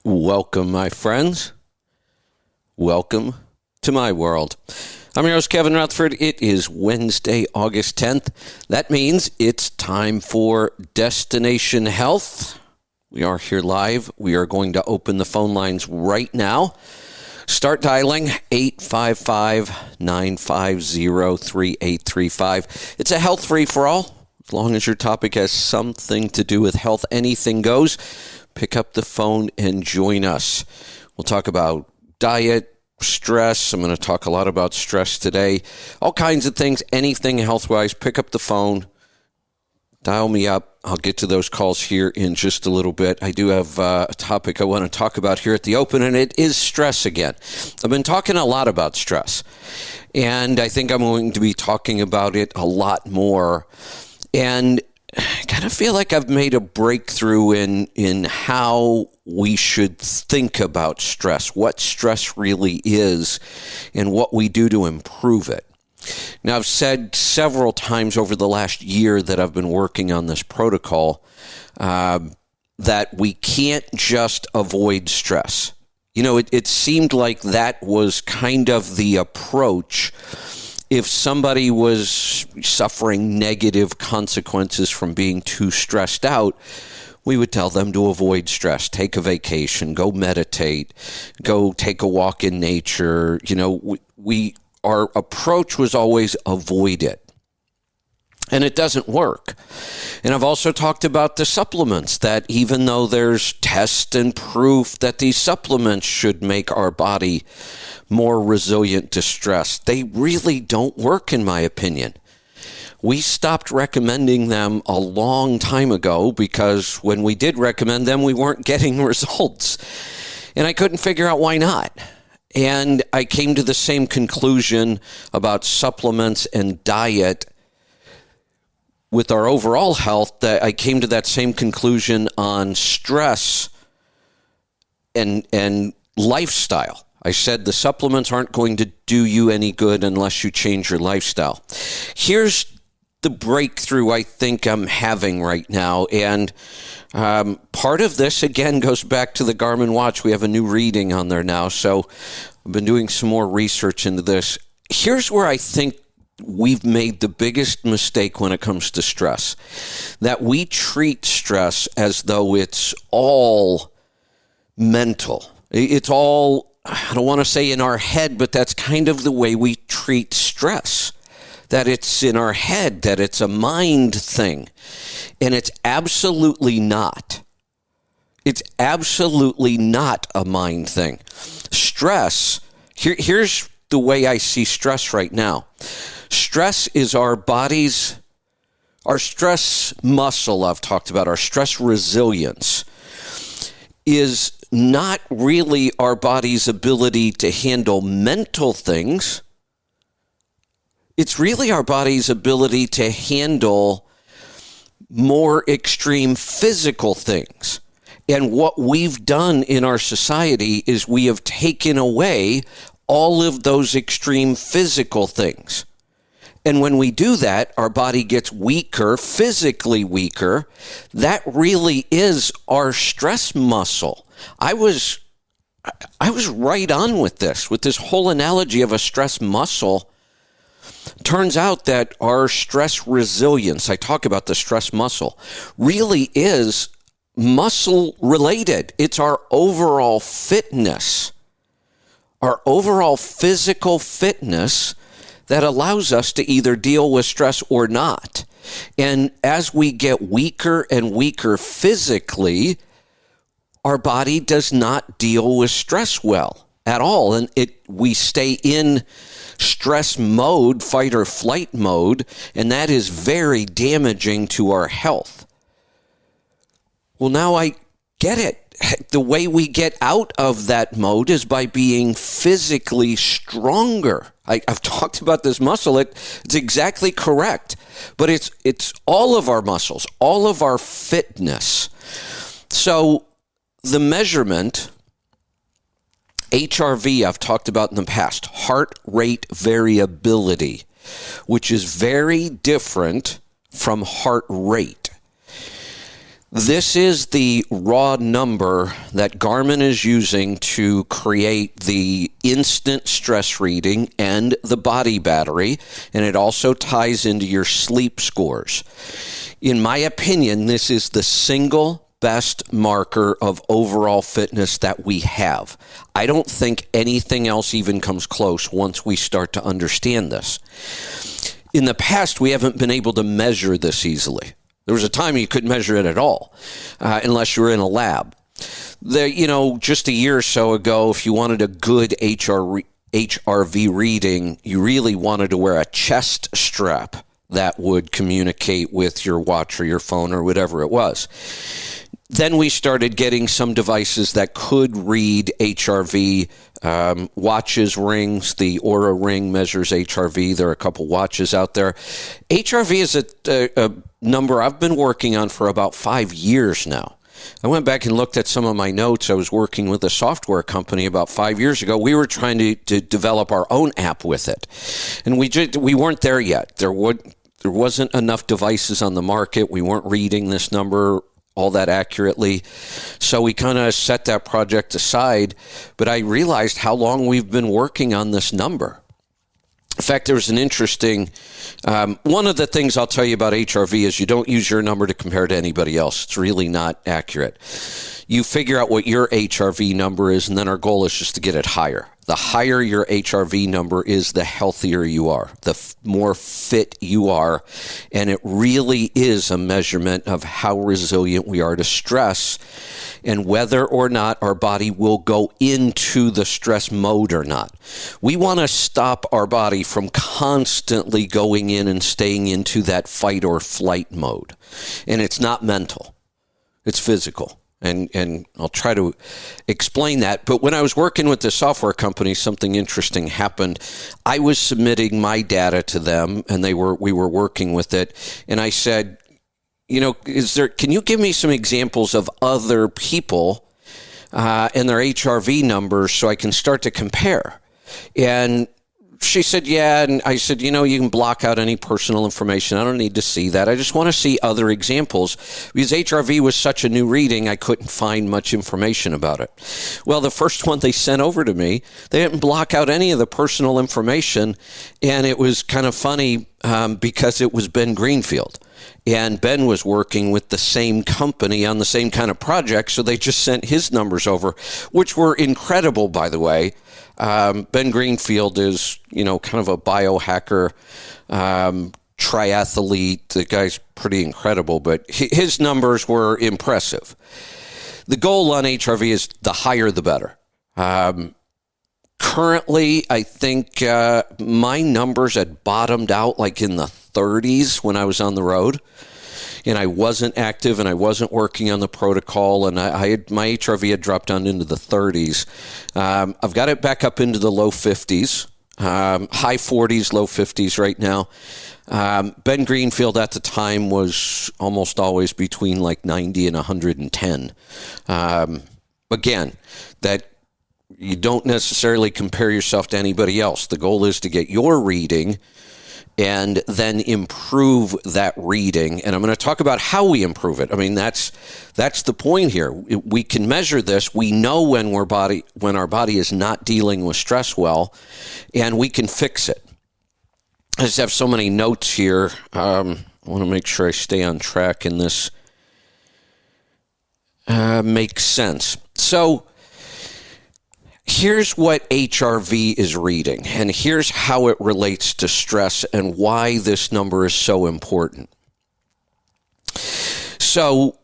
Welcome, my friends. Welcome to my world. I'm your host, Kevin Rutherford. It is Wednesday, August 10th. That means it's time for Destination Health. We are here live. We are going to open the phone lines right now. Start dialing 855-950-3835. It's a health free-for-all. As long as your topic has something to do with health, anything goes. Pick up the phone and join us. We'll talk about diet, stress. I'm going to talk a lot about stress today. All kinds of things, anything health-wise. Pick up the phone. Dial me up. I'll get to those calls here in just a little bit. I do have a topic I want to talk about here at the open, and it is stress again. I've been talking a lot about stress, and I think I'm going to be talking about it a lot more. And I kind of feel like I've made a breakthrough in how we should think about stress, what stress really is, and what we do to improve it. Now, I've said several times over the last year that I've been working on this protocol that we can't just avoid stress. You know, it seemed like that was kind of the approach. If somebody was suffering negative consequences from being too stressed out, we would tell them to avoid stress, take a vacation, go meditate, go take a walk in nature. You know, our approach was always avoid it. And it doesn't work. And I've also talked about the supplements, that even though there's tests and proof that these supplements should make our body more resilient to stress, they really don't work, in my opinion. We stopped recommending them a long time ago because when we did recommend them, we weren't getting results. And I couldn't figure out why not. And I came to the same conclusion about supplements and diet with our overall health, that I came to that same conclusion on stress and lifestyle. I said the supplements aren't going to do you any good unless you change your lifestyle. Here's the breakthrough I think I'm having right now. And part of this, again, goes back to the Garmin watch. We have a new reading on there now. So I've been doing some more research into this. Here's where I think we've made the biggest mistake when it comes to stress, that we treat stress as though it's all mental. It's all, I don't want to say in our head, but that's kind of the way we treat stress, that it's in our head, that it's a mind thing. And it's absolutely not. It's absolutely not a mind thing. Stress, here's the way I see stress right now. Stress is our stress muscle I've talked about, our stress resilience, is not really our body's ability to handle mental things. It's really our body's ability to handle more extreme physical things. And what we've done in our society is we have taken away all of those extreme physical things. And when we do that, our body gets weaker, physically weaker. That really is our stress muscle. I was right on with this whole analogy of a stress muscle. Turns out that our stress resilience, I talk about the stress muscle, really is muscle related. It's our overall fitness, our overall physical fitness that allows us to either deal with stress or not. And as we get weaker and weaker physically, our body does not deal with stress well at all. And we stay in stress mode, fight or flight mode, and that is very damaging to our health. Well, now I get it. The way we get out of that mode is by being physically stronger. I've talked about this muscle. It's exactly correct. But it's all of our muscles, all of our fitness. So the measurement, HRV, I've talked about in the past, heart rate variability, which is very different from heart rate. This is the raw number that Garmin is using to create the instant stress reading and the body battery, and it also ties into your sleep scores. In my opinion, this is the single best marker of overall fitness that we have. I don't think anything else even comes close once we start to understand this. In the past, we haven't been able to measure this easily. There was a time you couldn't measure it at all, unless you were in a lab. Just a year or so ago, if you wanted a good HRV reading, you really wanted to wear a chest strap that would communicate with your watch or your phone or whatever it was. Then we started getting some devices that could read HRV, watches, rings. The Oura Ring measures HRV. There are a couple watches out there. HRV is a number I've been working on for about 5 years now. I went back and looked at some of my notes. I was working with a software company about 5 years ago. We were trying to develop our own app with it, and we weren't there yet. There wasn't enough devices on the market. We weren't reading this number all that accurately. So we kind of set that project aside, but I realized how long we've been working on this number. In fact, there was an interesting, one of the things I'll tell you about HRV is you don't use your number to compare to anybody else. It's really not accurate. You figure out what your HRV number is, and then our goal is just to get it higher. The higher your HRV number is, the healthier you are, the more fit you are. And it really is a measurement of how resilient we are to stress and whether or not our body will go into the stress mode or not. We want to stop our body from constantly going in and staying into that fight or flight mode. And it's not mental, it's physical. And I'll try to explain that. But when I was working with the software company, something interesting happened. I was submitting my data to them, and we were working with it. And I said, can you give me some examples of other people and their HRV numbers so I can start to compare? And she said, yeah. And I said, you can block out any personal information. I don't need to see that. I just want to see other examples, because HRV was such a new reading, I couldn't find much information about it. Well, the first one they sent over to me, they didn't block out any of the personal information. And it was kind of funny because it was Ben Greenfield. And Ben was working with the same company on the same kind of project, so they just sent his numbers over, which were incredible, by the way. Ben Greenfield is, kind of a biohacker, triathlete. The guy's pretty incredible, but his numbers were impressive. The goal on HRV is the higher the better. Currently, I think my numbers had bottomed out like in the 30s when I was on the road, and I wasn't active and I wasn't working on the protocol, and my HRV had dropped down into the 30s. I've got it back up into the low 50s, high 40s, low 50s right now. Ben Greenfield at the time was almost always between like 90 and 110. Again, that you don't necessarily compare yourself to anybody else. The goal is to get your reading and then improve that reading. And I'm going to talk about how we improve it. I mean, that's the point here. We can measure this. We know when our body is not dealing with stress well, and we can fix it. I just have so many notes here. I want to make sure I stay on track in this makes sense. So here's what HRV is reading, and here's how it relates to stress and why this number is so important. So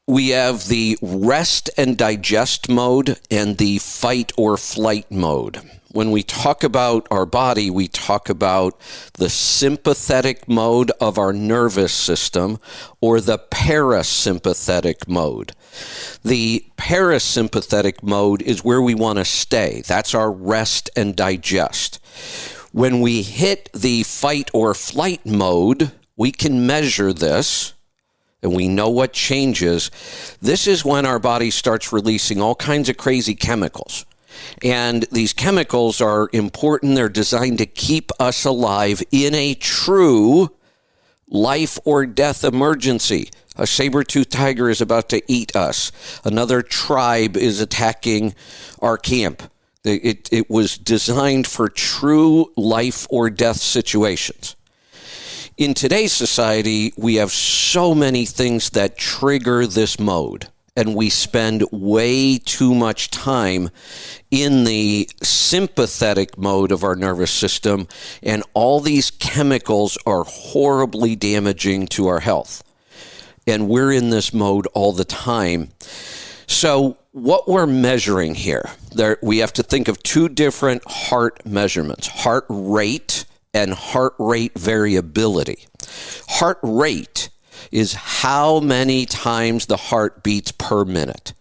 we have the rest and digest mode and the fight or flight mode. When we talk about our body, we talk about the sympathetic mode of our nervous system or the parasympathetic mode. The parasympathetic mode is where we want to stay. That's our rest and digest. When we hit the fight or flight mode, we can measure this, and we know what changes. This is when our body starts releasing all kinds of crazy chemicals. And these chemicals are important. They're designed to keep us alive in a true life or death emergency. A saber-toothed tiger is about to eat us. Another tribe is attacking our camp. It was designed for true life or death situations. In today's society, we have so many things that trigger this mode, and we spend way too much time in the sympathetic mode of our nervous system, and all these chemicals are horribly damaging to our health. And we're in this mode all the time. So what we're measuring here, we have to think of two different heart measurements, heart rate and heart rate variability. Heart rate is how many times the heart beats per minute.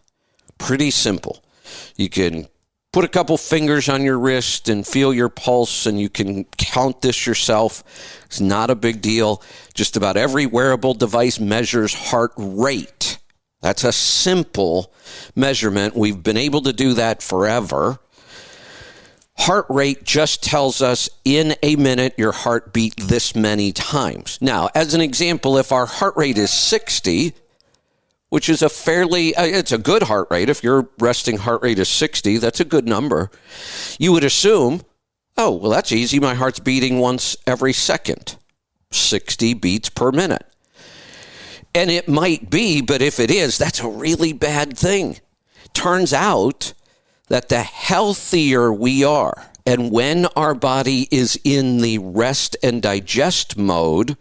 Pretty simple. You can put a couple fingers on your wrist and feel your pulse, and you can count this yourself. It's not a big deal. Just about every wearable device measures heart rate. That's a simple measurement. We've been able to do that forever. Heart rate just tells us in a minute your heart beat this many times. Now, as an example, if our heart rate is 60, which is it's a good heart rate. If your resting heart rate is 60, that's a good number. You would assume, oh, well, that's easy. My heart's beating once every second, 60 beats per minute. And it might be, but if it is, that's a really bad thing. Turns out that the healthier we are, and when our body is in the rest and digest mode,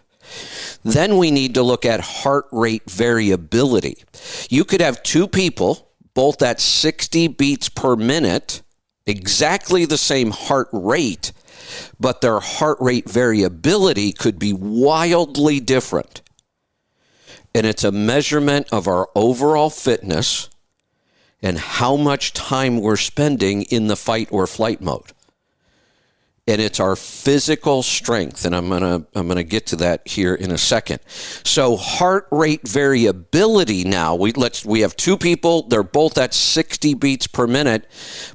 then we need to look at heart rate variability. You could have two people, both at 60 beats per minute, exactly the same heart rate, but their heart rate variability could be wildly different. And it's a measurement of our overall fitness and how much time we're spending in the fight or flight mode. And it's our physical strength, and I'm gonna get to that here in a second. So heart rate variability now, we have two people, they're both at 60 beats per minute,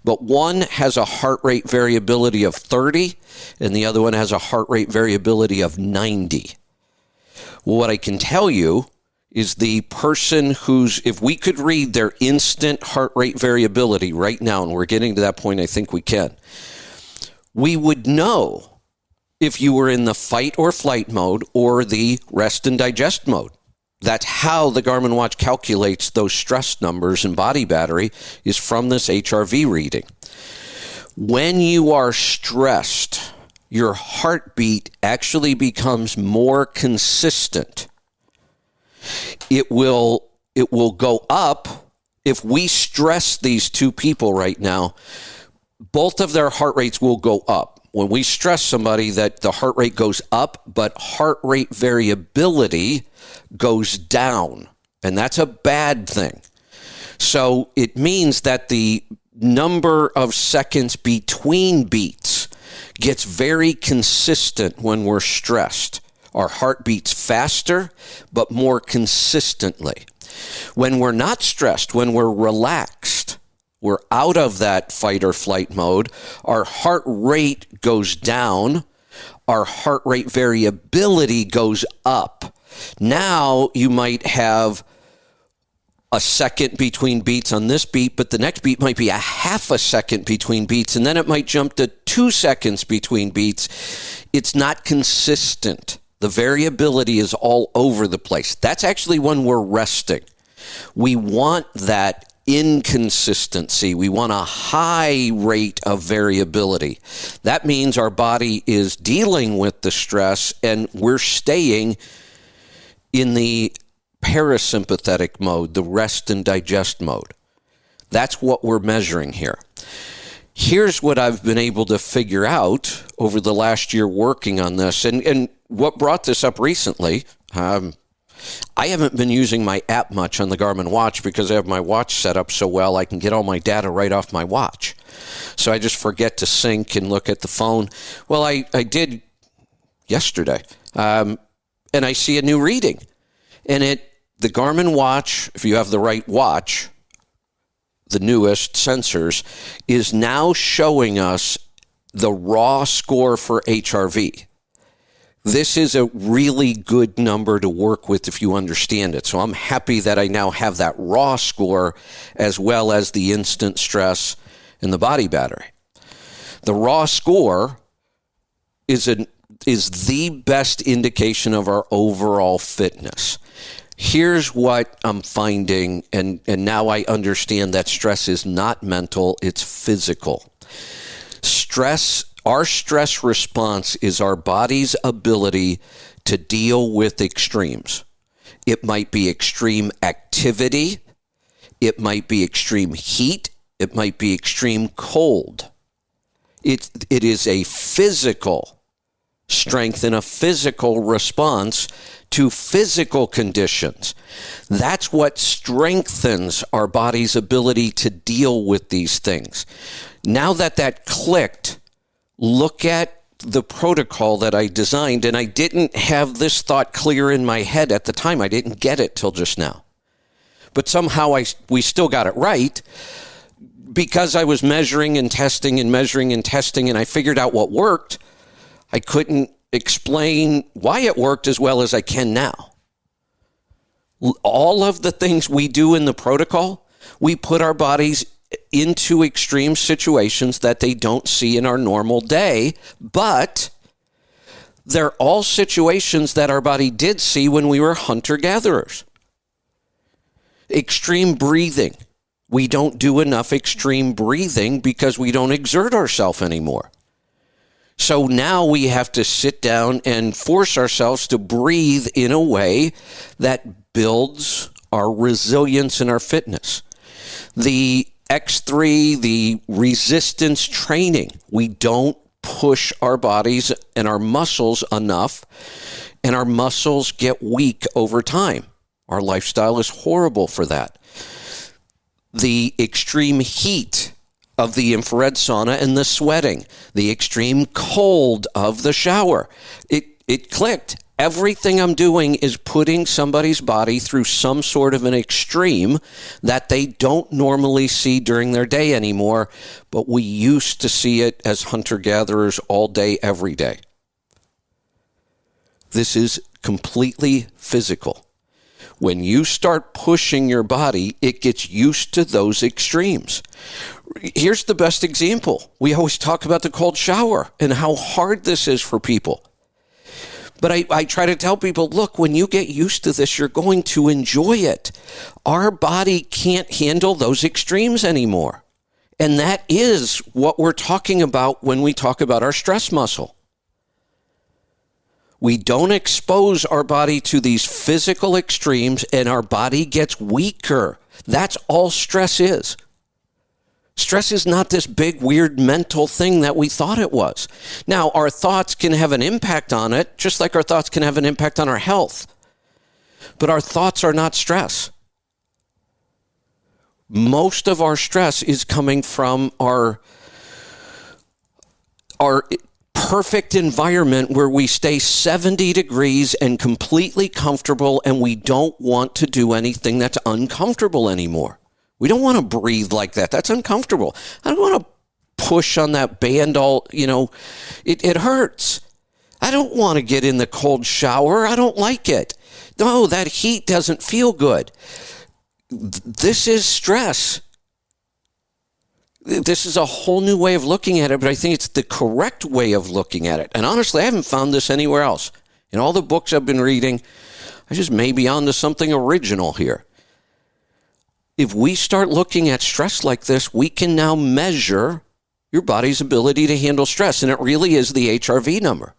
but one has a heart rate variability of 30, and the other one has a heart rate variability of 90. Well, what I can tell you is the person if we could read their instant heart rate variability right now, and we're getting to that point, I think we can, we would know if you were in the fight or flight mode or the rest and digest mode. That's how the Garmin watch calculates those stress numbers and body battery, is from this HRV reading. When you are stressed, your heartbeat actually becomes more consistent. It will go up. If we stress these two people right now, both of their heart rates will go up. When we stress somebody, that the heart rate goes up, but heart rate variability goes down. And that's a bad thing. So it means that the number of seconds between beats gets very consistent when we're stressed. Our heart beats faster, but more consistently. When we're not stressed, when we're relaxed, we're out of that fight or flight mode, our heart rate goes down, our heart rate variability goes up. Now you might have a second between beats on this beat, but the next beat might be a half a second between beats, and then it might jump to 2 seconds between beats. It's not consistent. The variability is all over the place. That's actually when we're resting. We want that inconsistency. We want a high rate of variability. That means our body is dealing with the stress and we're staying in the parasympathetic mode, the rest and digest mode. That's what we're measuring here. Here's what I've been able to figure out over the last year working on this. And what brought this up recently, I haven't been using my app much on the Garmin watch because I have my watch set up so well I can get all my data right off my watch. So I just forget to sync and look at the phone. Well, I did yesterday, and I see a new reading. And the Garmin watch, if you have the right watch, the newest sensors, is now showing us the raw score for HRV. This is a really good number to work with if you understand it. So I'm happy that I now have that raw score as well as the instant stress and the body battery. The raw score is the best indication of our overall fitness. Here's what I'm finding, and now I understand that stress is not mental, it's physical. Our stress response is our body's ability to deal with extremes. It might be extreme activity, it might be extreme heat, it might be extreme cold. It is a physical strength and a physical response to physical conditions. That's what strengthens our body's ability to deal with these things. Now that clicked, look at the protocol that I designed, and I didn't have this thought clear in my head at the time. I didn't get it till just now. But somehow we still got it right because I was measuring and testing and I figured out what worked. I couldn't explain why it worked as well as I can now. All of the things we do in the protocol, we put our bodies into extreme situations that they don't see in our normal day, but they're all situations that our body did see when we were hunter-gatherers. Extreme breathing. We don't do enough extreme breathing because we don't exert ourselves anymore. So now we have to sit down and force ourselves to breathe in a way that builds our resilience and our fitness. The X3, the resistance training, we don't push our bodies and our muscles enough, and our muscles get weak over time. Our lifestyle is horrible for that. The extreme heat of the infrared sauna and the sweating, the extreme cold of the shower. It clicked. Everything I'm doing is putting somebody's body through some sort of an extreme that they don't normally see during their day anymore, but we used to see it as hunter-gatherers all day, every day. This is completely physical. When you start pushing your body, it gets used to those extremes. Here's the best example. We always talk about the cold shower and how hard this is for people. But I try to tell people, look, when you get used to this, you're going to enjoy it. Our body can't handle those extremes anymore. And that is what we're talking about when we talk about our stress muscle. We don't expose our body to these physical extremes and our body gets weaker. That's all stress is. Stress is not this big, weird mental thing that we thought it was. Now, our thoughts can have an impact on it, just like our thoughts can have an impact on our health. But our thoughts are not stress. Most of our stress is coming from our perfect environment where we stay 70 degrees and completely comfortable, and we don't want to do anything that's uncomfortable anymore. We don't want to breathe like that. That's uncomfortable. I don't want to push on that band it hurts. I don't want to get in the cold shower. I don't like it. No, that heat doesn't feel good. This is stress. This is a whole new way of looking at it, but I think it's the correct way of looking at it. And honestly, I haven't found this anywhere else. In all the books I've been reading, I just may be onto something original here. If we start looking at stress like this, we can now measure your body's ability to handle stress, and it really is the HRV number.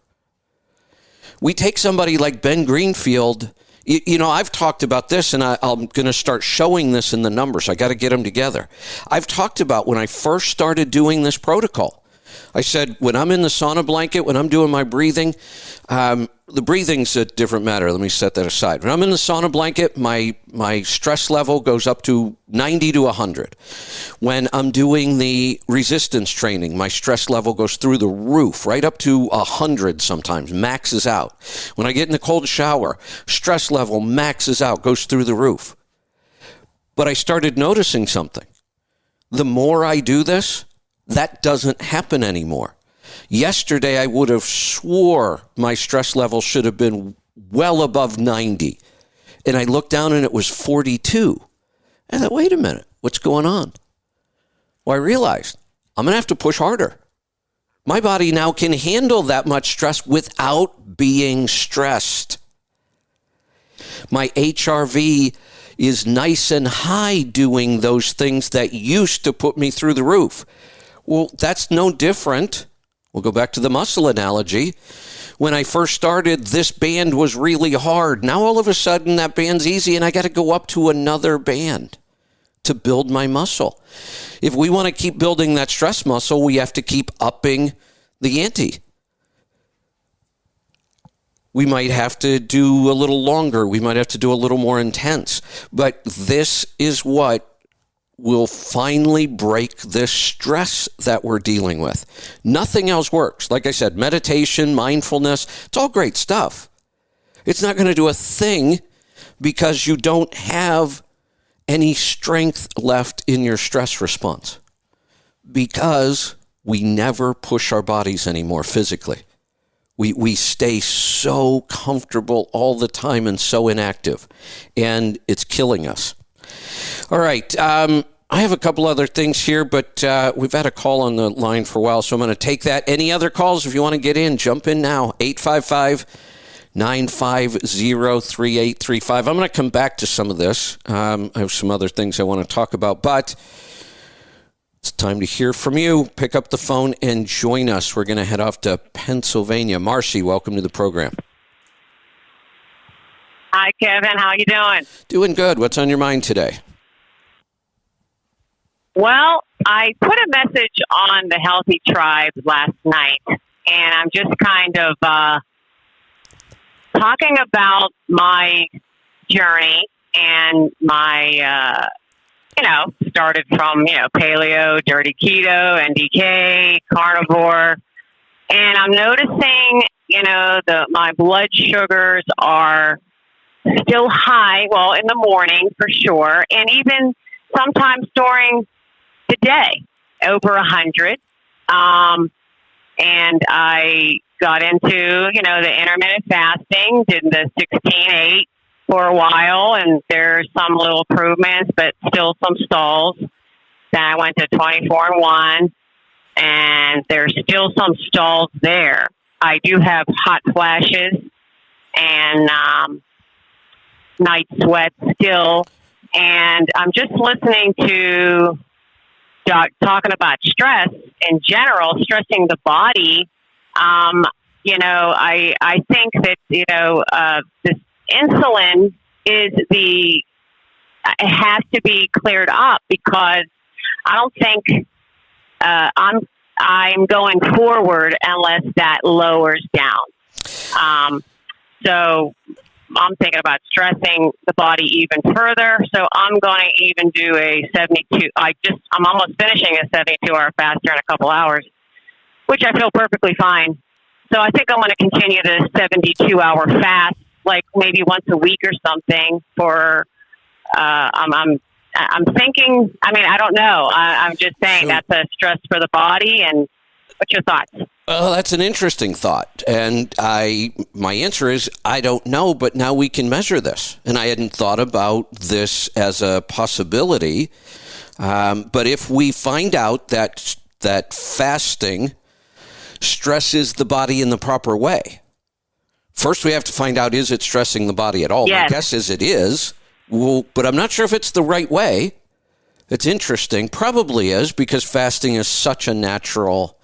We take somebody like Ben Greenfield. I've talked about this, and I'm going to start showing this in the numbers. I got to get them together. I've talked about when I first started doing this protocol. I said, when I'm in the sauna blanket, when I'm doing my breathing, the breathing's a different matter. Let me set that aside. When I'm in the sauna blanket, my stress level goes up to 90 to 100. When I'm doing the resistance training, my stress level goes through the roof, right up to 100 sometimes, maxes out. When I get in the cold shower, stress level maxes out, goes through the roof. But I started noticing something. The more I do this, that doesn't happen anymore. Yesterday, I would have swore my stress level should have been well above 90. And I looked down and it was 42. I thought, wait a minute, what's going on? Well, I realized I'm going to have to push harder. My body now can handle that much stress without being stressed. My HRV is nice and high doing those things that used to put me through the roof. Well, that's no different. We'll go back to the muscle analogy. When I first started, this band was really hard. Now all of a sudden that band's easy and I got to go up to another band to build my muscle. If we want to keep building that stress muscle, we have to keep upping the ante. We might have to do a little longer. We might have to do a little more intense. But this is what will finally break this stress that we're dealing with. Nothing else works. Like I said, meditation, mindfulness, it's all great stuff. It's not going to do a thing because you don't have any strength left in your stress response, because we never push our bodies anymore physically. We stay so comfortable all the time and so inactive, and it's killing us. All right. I have a couple other things here, but we've had a call on the line for a while, so I'm going to take that. Any other calls? If you want to get in, jump in now. 855-950-3835. I'm going to come back to some of this. I have some other things I want to talk about, but it's time to hear from you. Pick up the phone and join us. We're going to head off to Pennsylvania. Marcy, welcome to the program. Hi, Kevin. How you doing? Doing good. What's on your mind today? Well, I put a message on the Healthy Tribe last night, and I'm just kind of talking about my journey and my, started from, paleo, dirty keto, NDK, carnivore. And I'm noticing, my blood sugars are still high, well, in the morning for sure, and even sometimes during the day, over 100. And I got into, the intermittent fasting, did the 16-8 for a while, and there's some little improvements, but still some stalls. Then I went to 24-1, and there's still some stalls there. I do have hot flashes and night sweats still, and I'm just listening to Doc talking about stress in general, stressing the body. I think that, this insulin it has to be cleared up, because I don't think I'm going forward unless that lowers down. So I'm thinking about stressing the body even further. So I'm going to even do a 72. I'm almost finishing a 72-hour fast here in a couple hours, which I feel perfectly fine. So I think I'm going to continue the 72-hour fast, like maybe once a week or something. For I'm thinking. I mean, I don't know. I'm just saying that's a stress for the body. And what's your thoughts? Well, that's an interesting thought. And my answer is, I don't know, but now we can measure this. And I hadn't thought about this as a possibility. But if we find out that fasting stresses the body in the proper way, first we have to find out, is it stressing the body at all? Yes. My guess is it is. Well, but I'm not sure if it's the right way. It's interesting. Probably is, because fasting is such a natural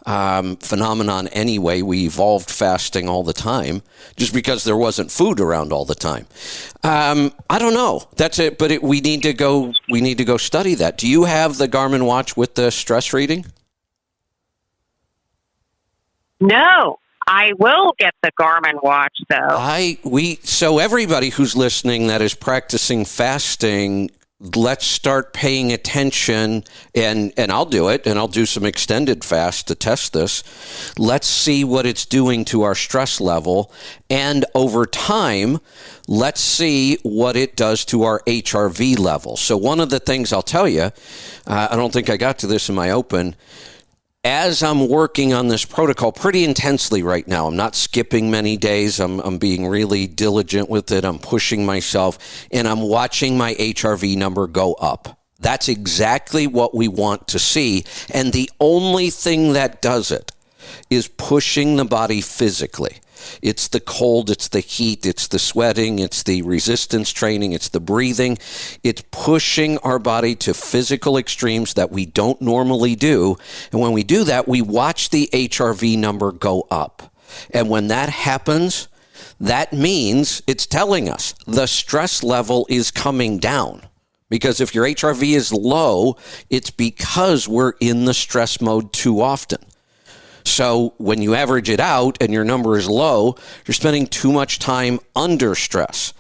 phenomenon anyway. We evolved fasting all the time just because there wasn't food around all the time. I don't know. That's it. But we need to go study that. Do you have the Garmin watch with the stress reading? No, I will get the Garmin watch though. So everybody who's listening that is practicing fasting, let's start paying attention, and I'll do it, and I'll do some extended fast to test this. Let's see what it's doing to our stress level, and over time, let's see what it does to our HRV level. So one of the things I'll tell you, I don't think I got to this in my open, as I'm working on this protocol pretty intensely right now, I'm not skipping many days. I'm being really diligent with it. I'm pushing myself, and I'm watching my HRV number go up. That's exactly what we want to see. And the only thing that does it is pushing the body physically. It's the cold, it's the heat, it's the sweating, it's the resistance training, it's the breathing. It's pushing our body to physical extremes that we don't normally do. And when we do that, we watch the HRV number go up. And when that happens, that means it's telling us the stress level is coming down. Because if your HRV is low, it's because we're in the stress mode too often. So when you average it out and your number is low, you're spending too much time under stress.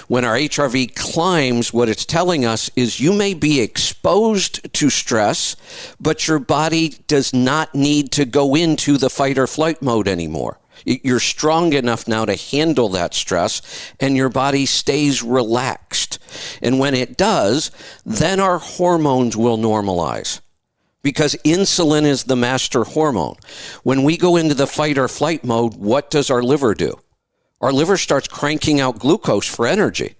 When our HRV climbs, what it's telling us is you may be exposed to stress, but your body does not need to go into the fight or flight mode anymore. You're strong enough now to handle that stress, and your body stays relaxed. And when it does, then our hormones will normalize. Because insulin is the master hormone. When we go into the fight or flight mode, what does our liver do? Our liver starts cranking out glucose for energy.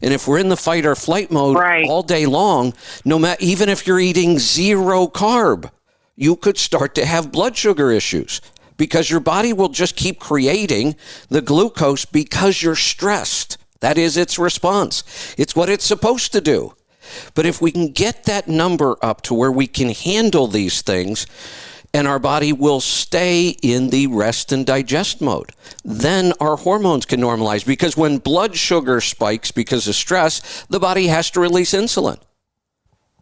And if we're in the fight or flight mode all day long, no matter, even if you're eating zero carb, you could start to have blood sugar issues because your body will just keep creating the glucose because you're stressed. That is its response. It's what it's supposed to do. But if we can get that number up to where we can handle these things and our body will stay in the rest and digest mode, then our hormones can normalize. Because when blood sugar spikes because of stress, the body has to release insulin.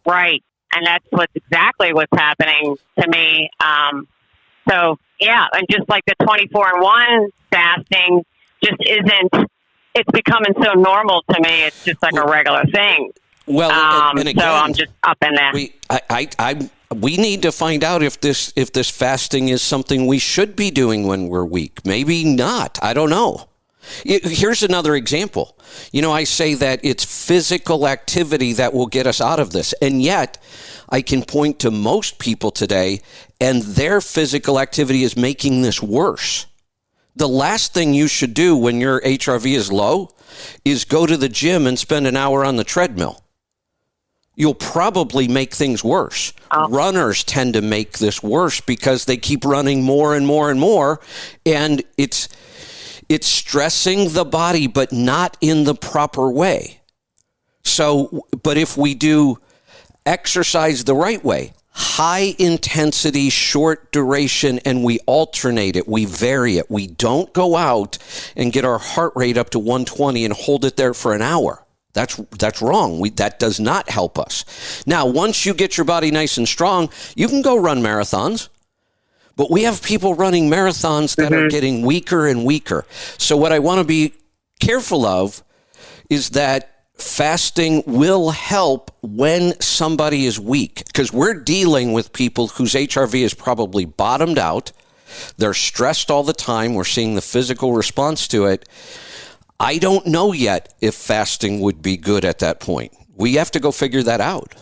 Right. And that's exactly what's happening to me. So, yeah, and just like the 24-1 fasting just isn't, it's becoming so normal to me. It's just like a regular thing. Well, and again, so I'm just up in that. We need to find out if this fasting is something we should be doing when we're weak. Maybe not. I don't know. Here's another example. I say that it's physical activity that will get us out of this. And yet, I can point to most people today, and their physical activity is making this worse. The last thing you should do when your HRV is low is go to the gym and spend an hour on the treadmill. You'll probably make things worse. Runners tend to make this worse because they keep running more and more and more, and it's stressing the body, but not in the proper way. So, but if we do exercise the right way, high intensity, short duration, and we alternate it, we vary it. We don't go out and get our heart rate up to 120 and hold it there for an hour. That's wrong. That does not help us. Now, once you get your body nice and strong, you can go run marathons. But we have people running marathons that are getting weaker and weaker. So what I want to be careful of is that fasting will help when somebody is weak, because we're dealing with people whose HRV is probably bottomed out. They're stressed all the time. We're seeing the physical response to it. I don't know yet if fasting would be good at that point. We have to go figure that out.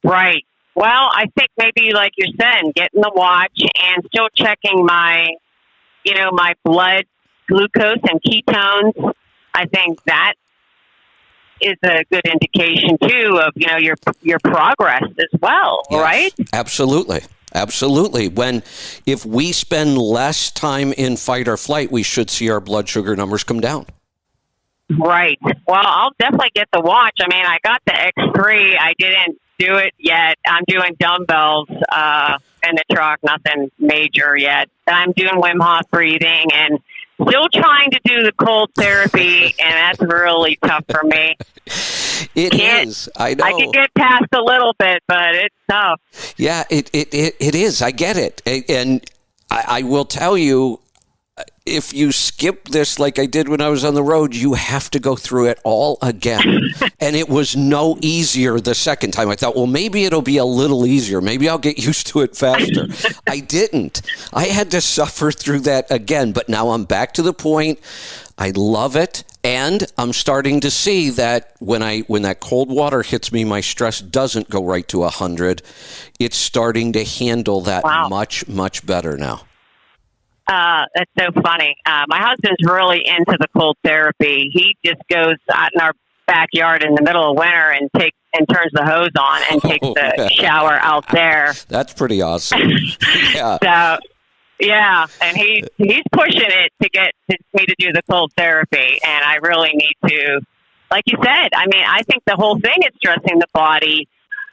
Right. Well, I think maybe like you're saying, getting the watch and still checking my blood glucose and ketones. I think that is a good indication too of, your progress as well, yes, right? Absolutely. If we spend less time in fight or flight, we should see our blood sugar numbers come down. Right. Well, I'll definitely get the watch. I mean, I got the X3. I didn't do it yet. I'm doing dumbbells in the truck, nothing major yet. I'm doing Wim Hof breathing and still trying to do the cold therapy, and that's really tough for me. It is. I know. I can get past a little bit, but it's tough. Yeah, it is. I get it. And I will tell you, if you skip this like I did when I was on the road, you have to go through it all again. And it was no easier the second time. I thought, well, maybe it'll be a little easier. Maybe I'll get used to it faster. I didn't. I had to suffer through that again. But now I'm back to the point. I love it. And I'm starting to see that when that cold water hits me, my stress doesn't go right to 100. It's starting to handle that much, much better now. That's so funny. My husband's really into the cold therapy. He just goes out in our backyard in the middle of winter and turns the hose on and takes the shower out there. That's pretty awesome. Yeah. So, yeah, and he's pushing it to get me to do the cold therapy, and I really need to, like you said. I mean, I think the whole thing is stressing the body.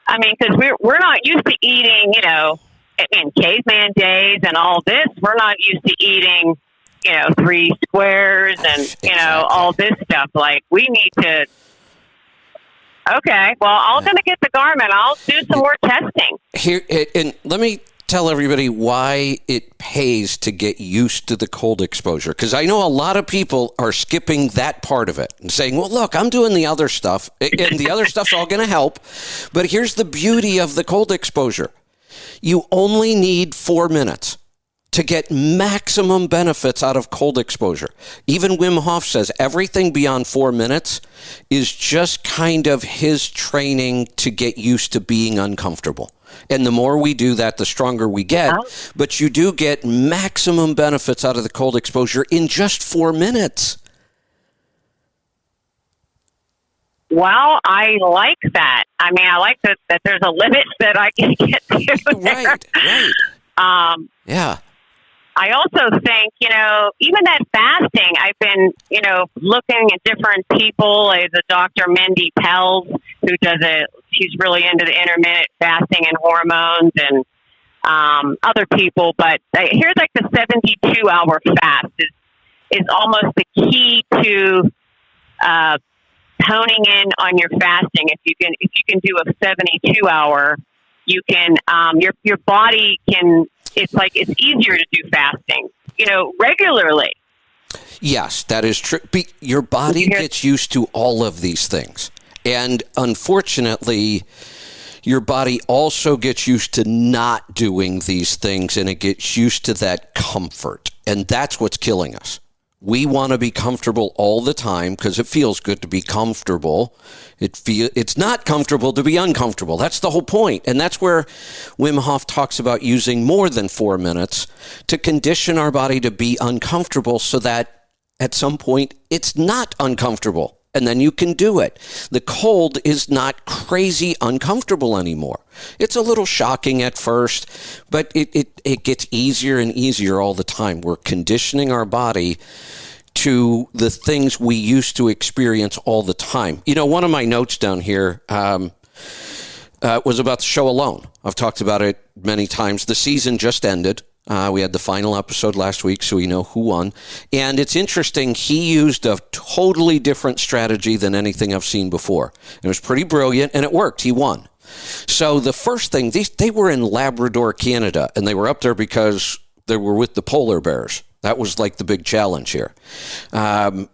I mean, because we're not used to eating, in caveman days and all this. We're not used to eating, 3 squares and Exactly. all this stuff. Like we need to. Okay, well, I'm going to get the Garmin. I'll do some more testing. Here, and let me tell everybody why it pays to get used to the cold exposure. Because I know a lot of people are skipping that part of it and saying, well, look, I'm doing the other stuff, and the other stuff's all going to help. But here's the beauty of the cold exposure. You only need 4 minutes to get maximum benefits out of cold exposure. Even Wim Hof says everything beyond 4 minutes is just kind of his training to get used to being uncomfortable. And the more we do that, the stronger we get. But you do get maximum benefits out of the cold exposure in just 4 minutes. Well, I like that. I mean, I like that there's a limit that I can get to. Right. Yeah. I also think, even that fasting, I've been, looking at different people. Like the Dr. Mindy Pelz, who she's really into the intermittent fasting and hormones and other people. But here's like the 72-hour fast is almost the key to honing in on your fasting. If you can do a 72-hour, you can your body can. It's easier to do fasting, regularly. Yes, that is true. Your body gets used to all of these things. And unfortunately, your body also gets used to not doing these things, and it gets used to that comfort. And that's what's killing us. We want to be comfortable all the time because it feels good to be comfortable. It's not comfortable to be uncomfortable. That's the whole point. And that's where Wim Hof talks about using more than 4 minutes to condition our body to be uncomfortable so that at some point it's not uncomfortable. And then you can do it. The cold is not crazy uncomfortable anymore. It's a little shocking at first, but it gets easier and easier all the time. We're conditioning our body to the things we used to experience all the time. One of my notes down here was about the show Alone. I've talked about it many times. The season just ended. We had the final episode last week, so we know who won. And it's interesting, he used a totally different strategy than anything I've seen before. It was pretty brilliant, and it worked. He won. So the first thing, they were in Labrador, Canada, and they were up there because they were with the polar bears. That was like the big challenge here. When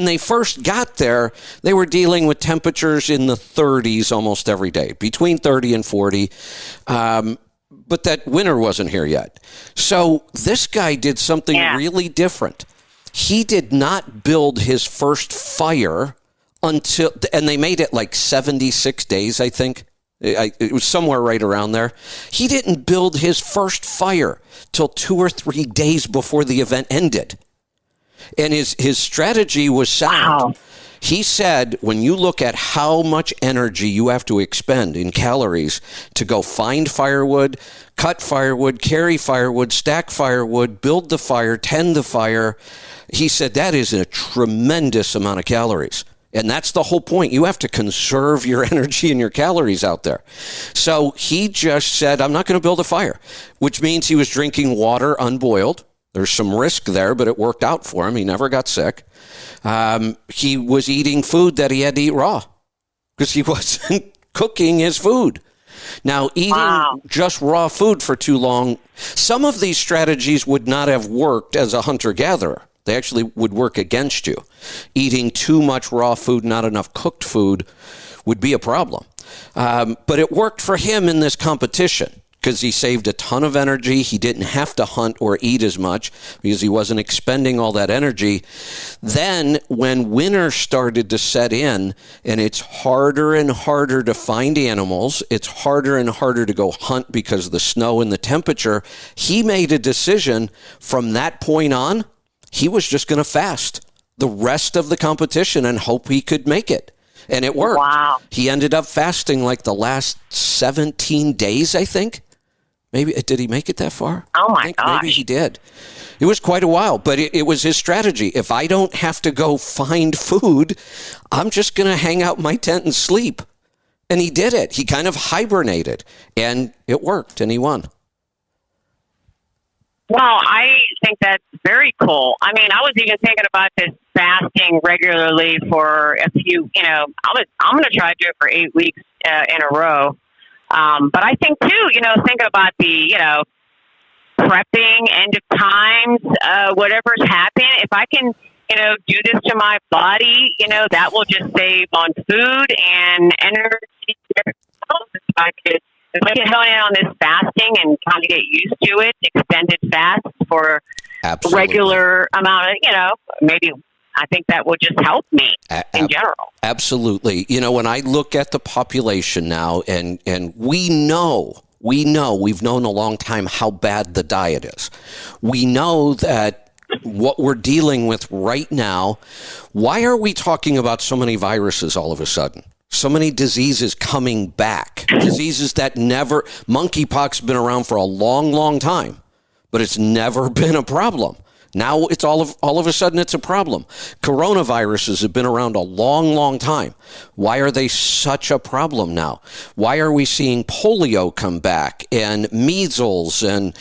they first got there, they were dealing with temperatures in the 30s almost every day, between 30 and 40. But that winter wasn't here yet. So this guy did something really different. He did not build his first fire and they made it like 76 days, I think. It was somewhere right around there. He didn't build his first fire till 2 or 3 days before the event ended. And his strategy was sound. Wow. He said, when you look at how much energy you have to expend in calories to go find firewood, cut firewood, carry firewood, stack firewood, build the fire, tend the fire, he said that is a tremendous amount of calories. And that's the whole point. You have to conserve your energy and your calories out there. So he just said, I'm not going to build a fire, which means he was drinking water unboiled. There's some risk there, but it worked out for him. He never got sick. He was eating food that he had to eat raw because he wasn't cooking his food. Now, eating just raw food for too long, some of these strategies would not have worked as a hunter-gatherer. They actually would work against you. Eating too much raw food, not enough cooked food would be a problem. But it worked for him in this competition because he saved a ton of energy. He didn't have to hunt or eat as much because he wasn't expending all that energy. Then when winter started to set in and it's harder and harder to find animals, it's harder and harder to go hunt because of the snow and the temperature, he made a decision from that point on, he was just going to fast the rest of the competition and hope he could make it. And it worked. Wow. He ended up fasting like the last 17 days, I think. Maybe, did he make it that far? Oh, my gosh. Maybe he did. It was quite a while, but it was his strategy. If I don't have to go find food, I'm just going to hang out in my tent and sleep. And he did it. He kind of hibernated, and it worked, and he won. Well, I think that's very cool. I mean, I was even thinking about this fasting regularly for a few, I'm going to try to do it for 8 weeks in a row. But I think, too, thinking about the, prepping, end of times, whatever's happening, if I can, do this to my body, that will just save on food and energy. If I can hone in on this fasting and kind of get used to it, extended fast for Absolutely. Regular amount of, maybe I think that will just help me in general. Absolutely. When I look at the population now, and we know we've known a long time how bad the diet is. We know that what we're dealing with right now, why are we talking about so many viruses all of a sudden? So many diseases coming back, diseases that never, monkeypox has been around for a long, long time, but it's never been a problem. Now it's all of a sudden it's a problem. Coronaviruses have been around a long, long time. Why are they such a problem now? Why are we seeing polio come back and measles, and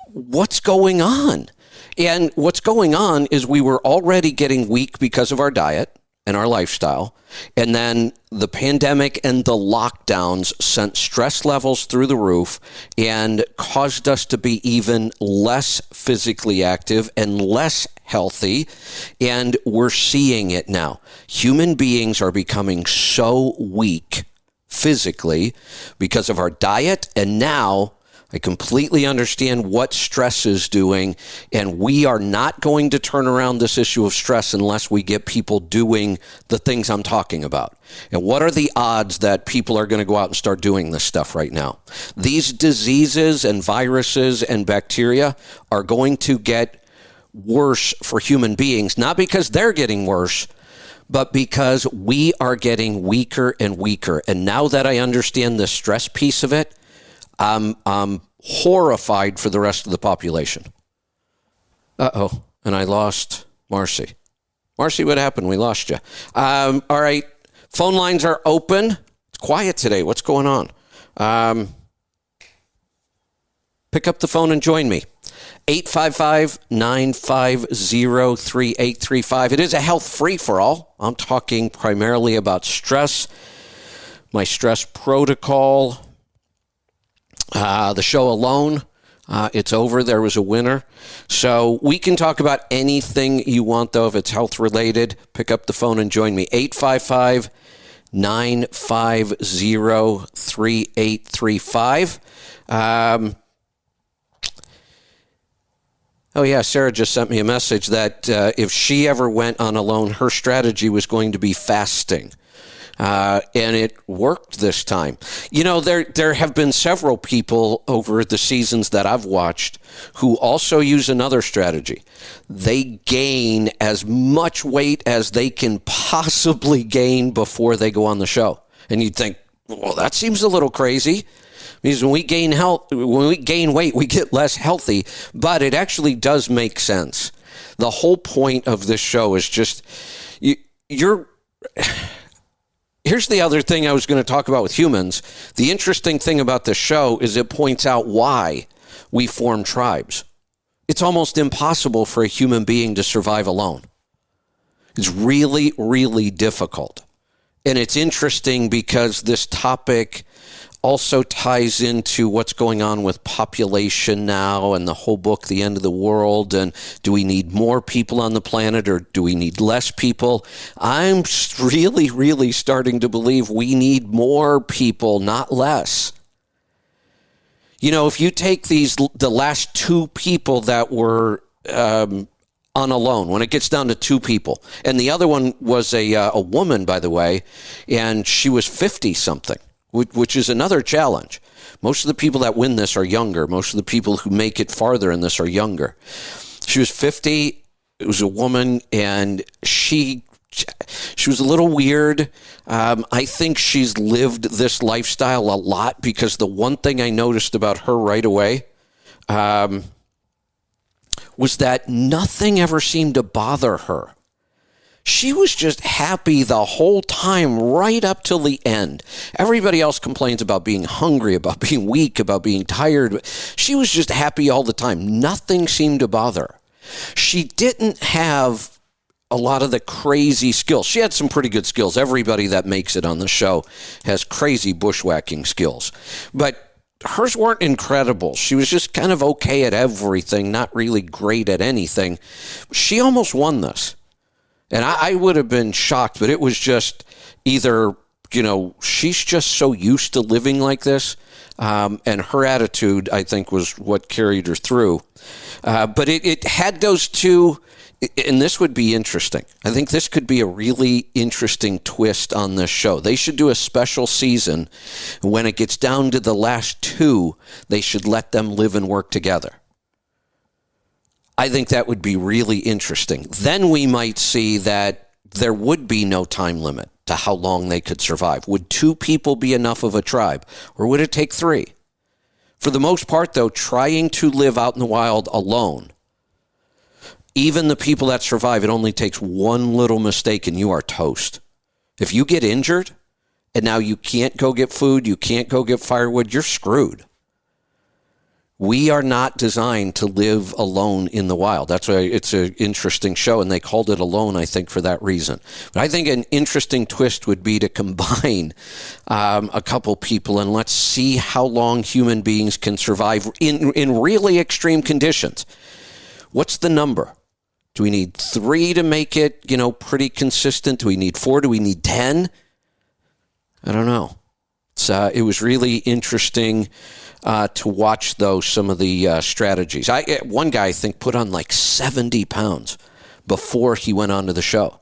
what's going on? And what's going on is we were already getting weak because of our diet and our lifestyle. And then the pandemic and the lockdowns sent stress levels through the roof and caused us to be even less physically active and less healthy. And we're seeing it now. Human beings are becoming so weak physically because of our diet. And now I completely understand what stress is doing, and we are not going to turn around this issue of stress unless we get people doing the things I'm talking about. And what are the odds that people are going to go out and start doing this stuff right now? These diseases and viruses and bacteria are going to get worse for human beings, not because they're getting worse, but because we are getting weaker and weaker. And now that I understand the stress piece of it, I'm horrified for the rest of the population. Uh-oh, and I lost Marcy. Marcy, what happened? We lost you. All right, phone lines are open. It's quiet today. What's going on? Pick up the phone and join me. 855-950-3835. It is a health free-for-all. I'm talking primarily about stress, my stress protocol. The show alone, it's over. There was a winner. So we can talk about anything you want, though, if it's health related. Pick up the phone and join me. 855-950-3835. Oh, yeah, Sarah just sent me a message that if she ever went on alone, her strategy was going to be fasting. And it worked this time. There have been several people over the seasons that I've watched who also use another strategy. They gain as much weight as they can possibly gain before they go on the show. And you'd think, well, that seems a little crazy. Because when we gain weight, we get less healthy. But it actually does make sense. The whole point of this show is just you're. Here's the other thing I was going to talk about with humans. The interesting thing about this show is it points out why we form tribes. It's almost impossible for a human being to survive alone. It's really, really difficult. And it's interesting because this topic also ties into what's going on with population now and the whole book, The End of the World, and do we need more people on the planet or do we need less people? I'm really, really starting to believe we need more people, not less. if you take the last two people that were on alone, when it gets down to two people, and the other one was a woman, by the way, and she was 50-something, which is another challenge. Most of the people that win this are younger. Most of the people who make it farther in this are younger. She was 50. It was a woman, and she was a little weird. I think she's lived this lifestyle a lot, because the one thing I noticed about her right away was that nothing ever seemed to bother her. She was just happy the whole time, right up till the end. Everybody else complains about being hungry, about being weak, about being tired. She was just happy all the time. Nothing seemed to bother her. She didn't have a lot of the crazy skills. She had some pretty good skills. Everybody that makes it on the show has crazy bushwhacking skills. But hers weren't incredible. She was just kind of okay at everything, not really great at anything. She almost won this. And I would have been shocked, but it was just either, she's just so used to living like this, and her attitude, I think, was what carried her through. But it had those two, and this would be interesting. I think this could be a really interesting twist on this show. They should do a special season. When it gets down to the last two, they should let them live and work together. I think that would be really interesting. Then we might see that there would be no time limit to how long they could survive. Would two people be enough of a tribe, or would it take three? For the most part, though, trying to live out in the wild alone, even the people that survive, it only takes one little mistake and you are toast. If you get injured and now you can't go get food, you can't go get firewood, you're screwed. We are not designed to live alone in the wild. That's why it's an interesting show, and they called it Alone, I think, for that reason. But I think an interesting twist would be to combine a couple people, and let's see how long human beings can survive in really extreme conditions. What's the number? Do we need 3 to make it, pretty consistent? Do we need 4? Do we need 10? I don't know. It was really interesting to watch, though, some of the strategies. One guy, I think, put on like 70 pounds before he went on to the show.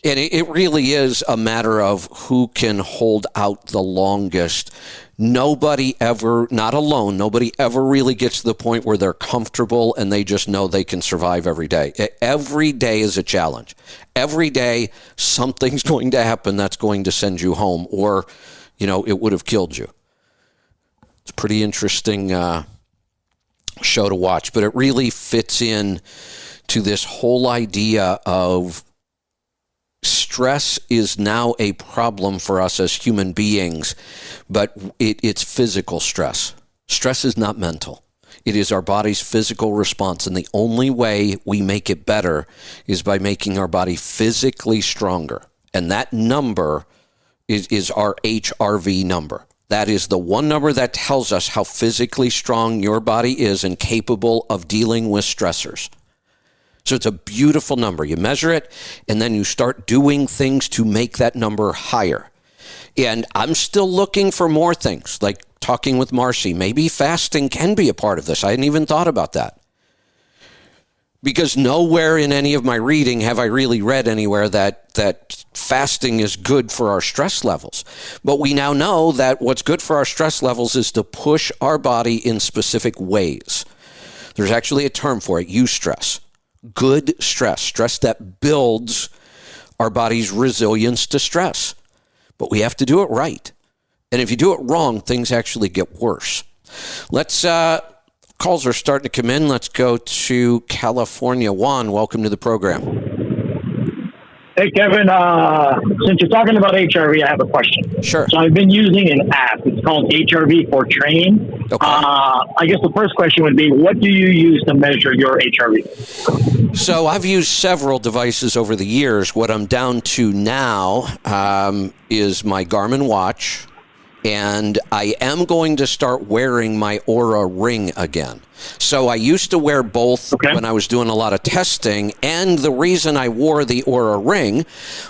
And it really is a matter of who can hold out the longest. Nobody ever, not alone, nobody ever really gets to the point where they're comfortable and they just know they can survive every day. Every day is a challenge. Every day, something's going to happen that's going to send you home, or, it would have killed you. It's a pretty interesting show to watch, but it really fits in to this whole idea of stress is now a problem for us as human beings, but it's physical stress. Stress is not mental. It is our body's physical response, and the only way we make it better is by making our body physically stronger. And that number is our HRV number. That is the one number that tells us how physically strong your body is and capable of dealing with stressors. So it's a beautiful number. You measure it, and then you start doing things to make that number higher. And I'm still looking for more things, like talking with Marcy. Maybe fasting can be a part of this. I hadn't even thought about that. Because nowhere in any of my reading have I really read anywhere that fasting is good for our stress levels. But we now know that what's good for our stress levels is to push our body in specific ways. There's actually a term for it, eustress. Good stress that builds our body's resilience to stress. But we have to do it right. And if you do it wrong, things actually get worse. Calls are starting to come in. Let's go to California. Juan, welcome to the program. Hey, Kevin. Since you're talking about HRV, I have a question. Sure. So I've been using an app. It's called HRV for Train. Okay. I guess the first question would be, what do you use to measure your HRV? So I've used several devices over the years. What I'm down to now is my Garmin watch. And I am going to start wearing my Oura Ring again. So I used to wear both when I was doing a lot of testing. And the reason I wore the Oura Ring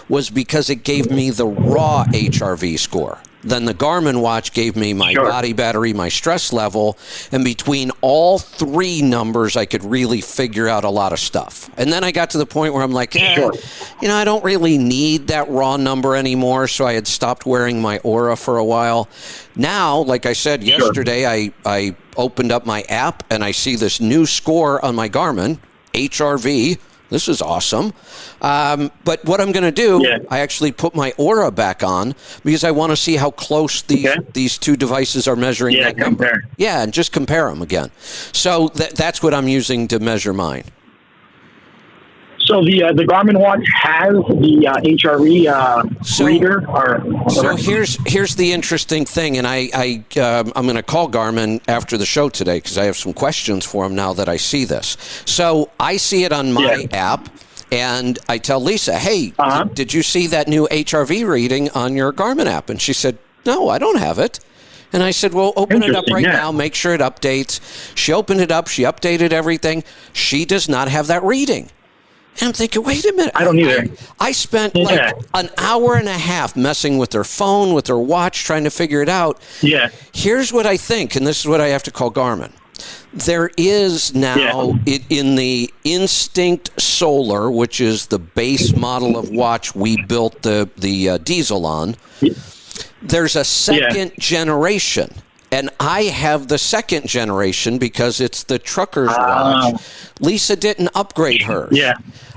was because it gave me the raw HRV score. Then the Garmin watch gave me my Sure. body battery, my stress level, and between all three numbers, I could really figure out a lot of stuff. And then I got to the point where I'm like, Sure. I don't really need that raw number anymore, so I had stopped wearing my Aura for a while. Now, like I said Sure. yesterday, I opened up my app, and I see this new score on my Garmin, HRV. This is awesome. But what I'm going to do, Yeah. I actually put my Aura back on because I want to see how close these two devices are measuring Yeah, that number. compare. Yeah, and just compare them again. So that's what I'm using to measure mine. So the Garmin watch has the HRV reader, So here's the interesting thing, and I'm going to call Garmin after the show today because I have some questions for them now that I see this. So I see it on my app, and I tell Lisa, "Hey, did you see that new HRV reading on your Garmin app?" And she said, "No, I don't have it." And I said, "Well, open it up right now. Make sure it updates." She opened it up. She updated everything. She does not have that reading. And I'm thinking, wait a minute. I don't either. I spent like an hour and a half messing with her phone, with her watch, trying to figure it out. Yeah. Here's what I think, and this is what I have to call Garmin. There is now in the Instinct Solar, which is the base model of watch we built the diesel on, there's a second generation. And I have the second generation because it's the trucker's watch. Lisa didn't upgrade hers. Yeah.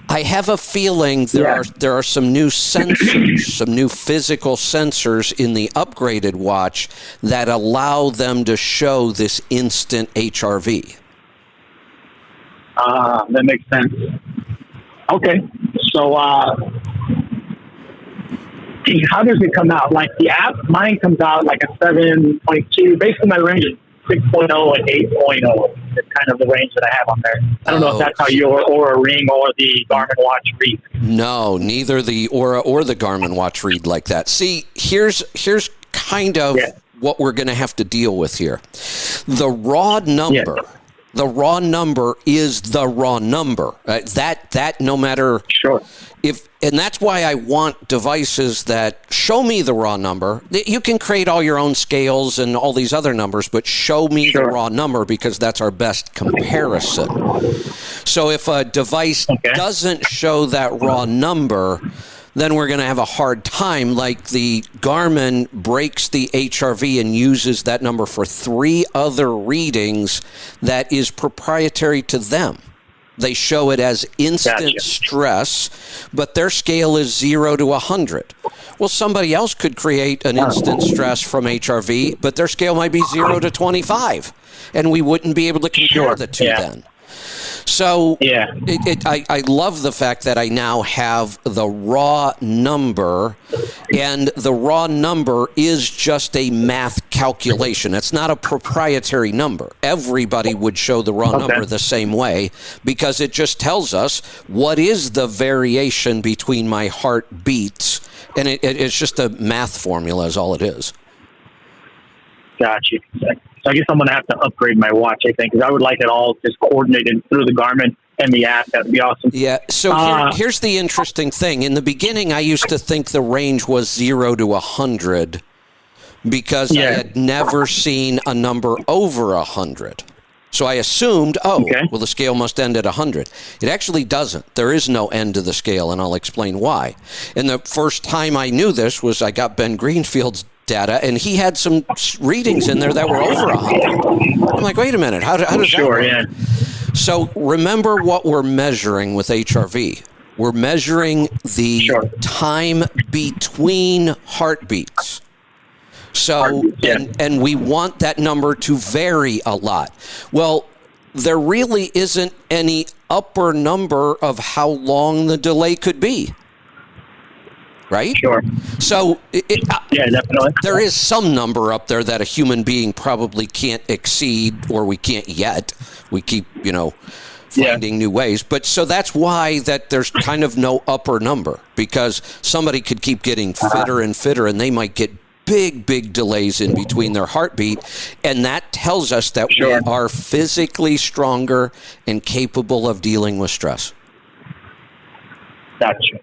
I have a feeling there are some new sensors, some new physical sensors in the upgraded watch that allow them to show this instant HRV. That makes sense. Okay. So how does it come out? Like the app, mine comes out like a 7.2. Basically, my range is 6.0 and 8.0. It's kind of the range that I have on there. I don't know if that's how your Aura Ring or the Garmin watch read. No, neither the Aura or the Garmin watch read like that. See, here's kind of what we're going to have to deal with here. The raw number. Yeah. The raw number is the raw number. That no matter and that's why I want devices that show me the raw number. You can create all your own scales and all these other numbers, but show me the raw number because that's our best comparison. So if a device doesn't show that raw number, then we're going to have a hard time. Like the Garmin breaks the HRV and uses that number for 3 other readings that is proprietary to them. They show it as instant stress, but their scale is 0 to 100. Well, somebody else could create an instant stress from HRV, but their scale might be 0 to 25, and we wouldn't be able to compare the two then. So I love the fact that I now have the raw number, and the raw number is just a math calculation. It's not a proprietary number. Everybody would show the raw number the same way because it just tells us what is the variation between my heartbeats, and it's just a math formula is all it is. Gotcha. So I guess I'm going to have to upgrade my watch, I think, because I would like it all just coordinated through the Garmin and the app. That would be awesome. Yeah. So here's the interesting thing. In the beginning, I used to think the range was 0 to 100 because I had never seen a number over 100. So I assumed, well, the scale must end at 100. It actually doesn't. There is no end to the scale, and I'll explain why. And the first time I knew this was I got Ben Greenfield's data, and he had some readings in there that were over 100. I'm like, wait a minute, how does that work? So remember what we're measuring with HRV. We're measuring the time between heartbeats. So, and we want that number to vary a lot. Well, there really isn't any upper number of how long the delay could be. Right? Sure. So, definitely. There is some number up there that a human being probably can't exceed, or we can't yet. We keep, finding new ways. But so that's why that there's kind of no upper number, because somebody could keep getting fitter and fitter, and they might get big delays in between their heartbeat. And that tells us that we are physically stronger and capable of dealing with stress. Gotcha.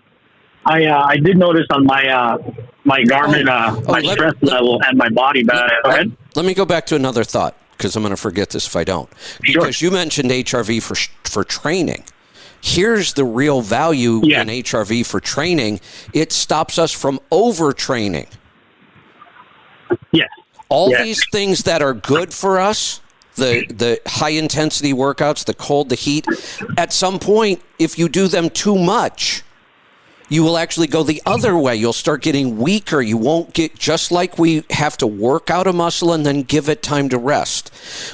I did notice on my my Garmin my stress level and my body. But go ahead. Let me go back to another thought, because I'm going to forget this if I don't. Because you mentioned HRV for training. Here's the real value in HRV for training. It stops us from overtraining. Yes. All these things that are good for us, the high-intensity workouts, the cold, the heat, at some point, if you do them too much, you will actually go the other way. You'll start getting weaker. You won't get, just like we have to work out a muscle and then give it time to rest.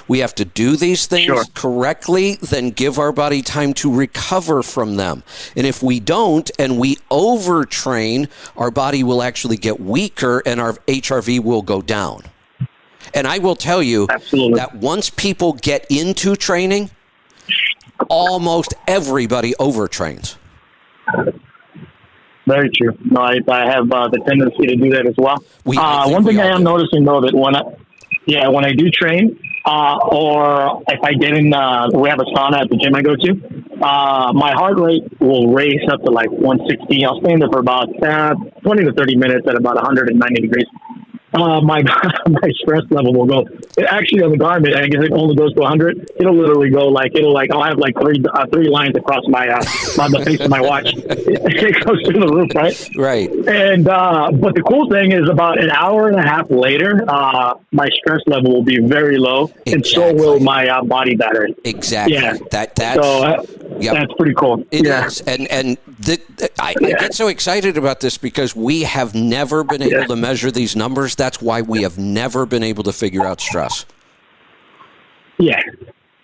We have to do these things correctly, then give our body time to recover from them. And if we don't and we overtrain, our body will actually get weaker and our HRV will go down. And I will tell you that once people get into training, almost everybody overtrains. Very true. No, I have the tendency to do that as well. One thing I am noticing, though, that when I do train, or if I get in, we have a sauna at the gym I go to, my heart rate will race up to like 160. I'll stay in there for about 20 to 30 minutes at about 190 degrees. My stress level will go. Actually, on the Garmin, I guess it only goes to 100. It'll literally go I'll have like three lines across the face of my watch. It goes through the roof, right? Right. And but the cool thing is, about an hour and a half later, my stress level will be very low, and so will my body battery. Exactly. Yeah. That's pretty cool. It is. And I get so excited about this because we have never been able to measure these numbers. That's why we have never been able to figure out stress. Yeah.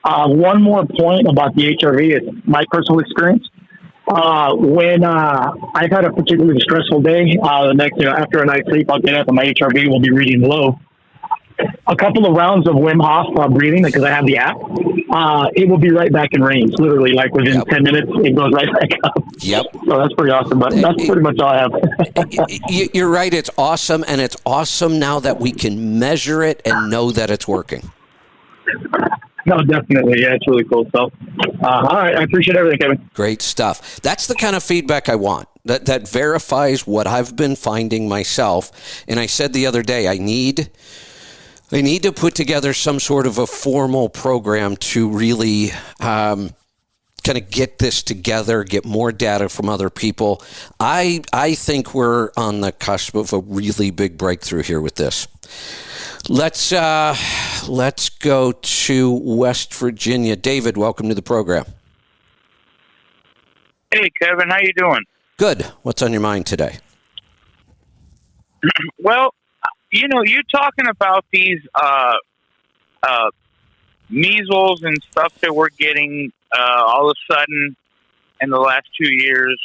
One more point about the HRV is my personal experience. When I've had a particularly stressful day, after a night's sleep, I'll get up and my HRV will be reading low. A couple of rounds of Wim Hof breathing, because I have the app, it will be right back in range. Literally, like within 10 minutes, it goes right back up. Yep. So that's pretty awesome. But that's pretty much all I have. You're right. It's awesome. And it's awesome now that we can measure it and know that it's working. No, definitely. Yeah, it's really cool. So, all right. I appreciate everything, Kevin. Great stuff. That's the kind of feedback I want. That verifies what I've been finding myself. And I said the other day, I need to put together some sort of a formal program to really kind of get this together, get more data from other people. I think we're on the cusp of a really big breakthrough here with this. Let's go to West Virginia. David, welcome to the program. Hey, Kevin, how you doing? Good. What's on your mind today? Well, you talking about these measles and stuff that we're getting all of a sudden in the last 2 years.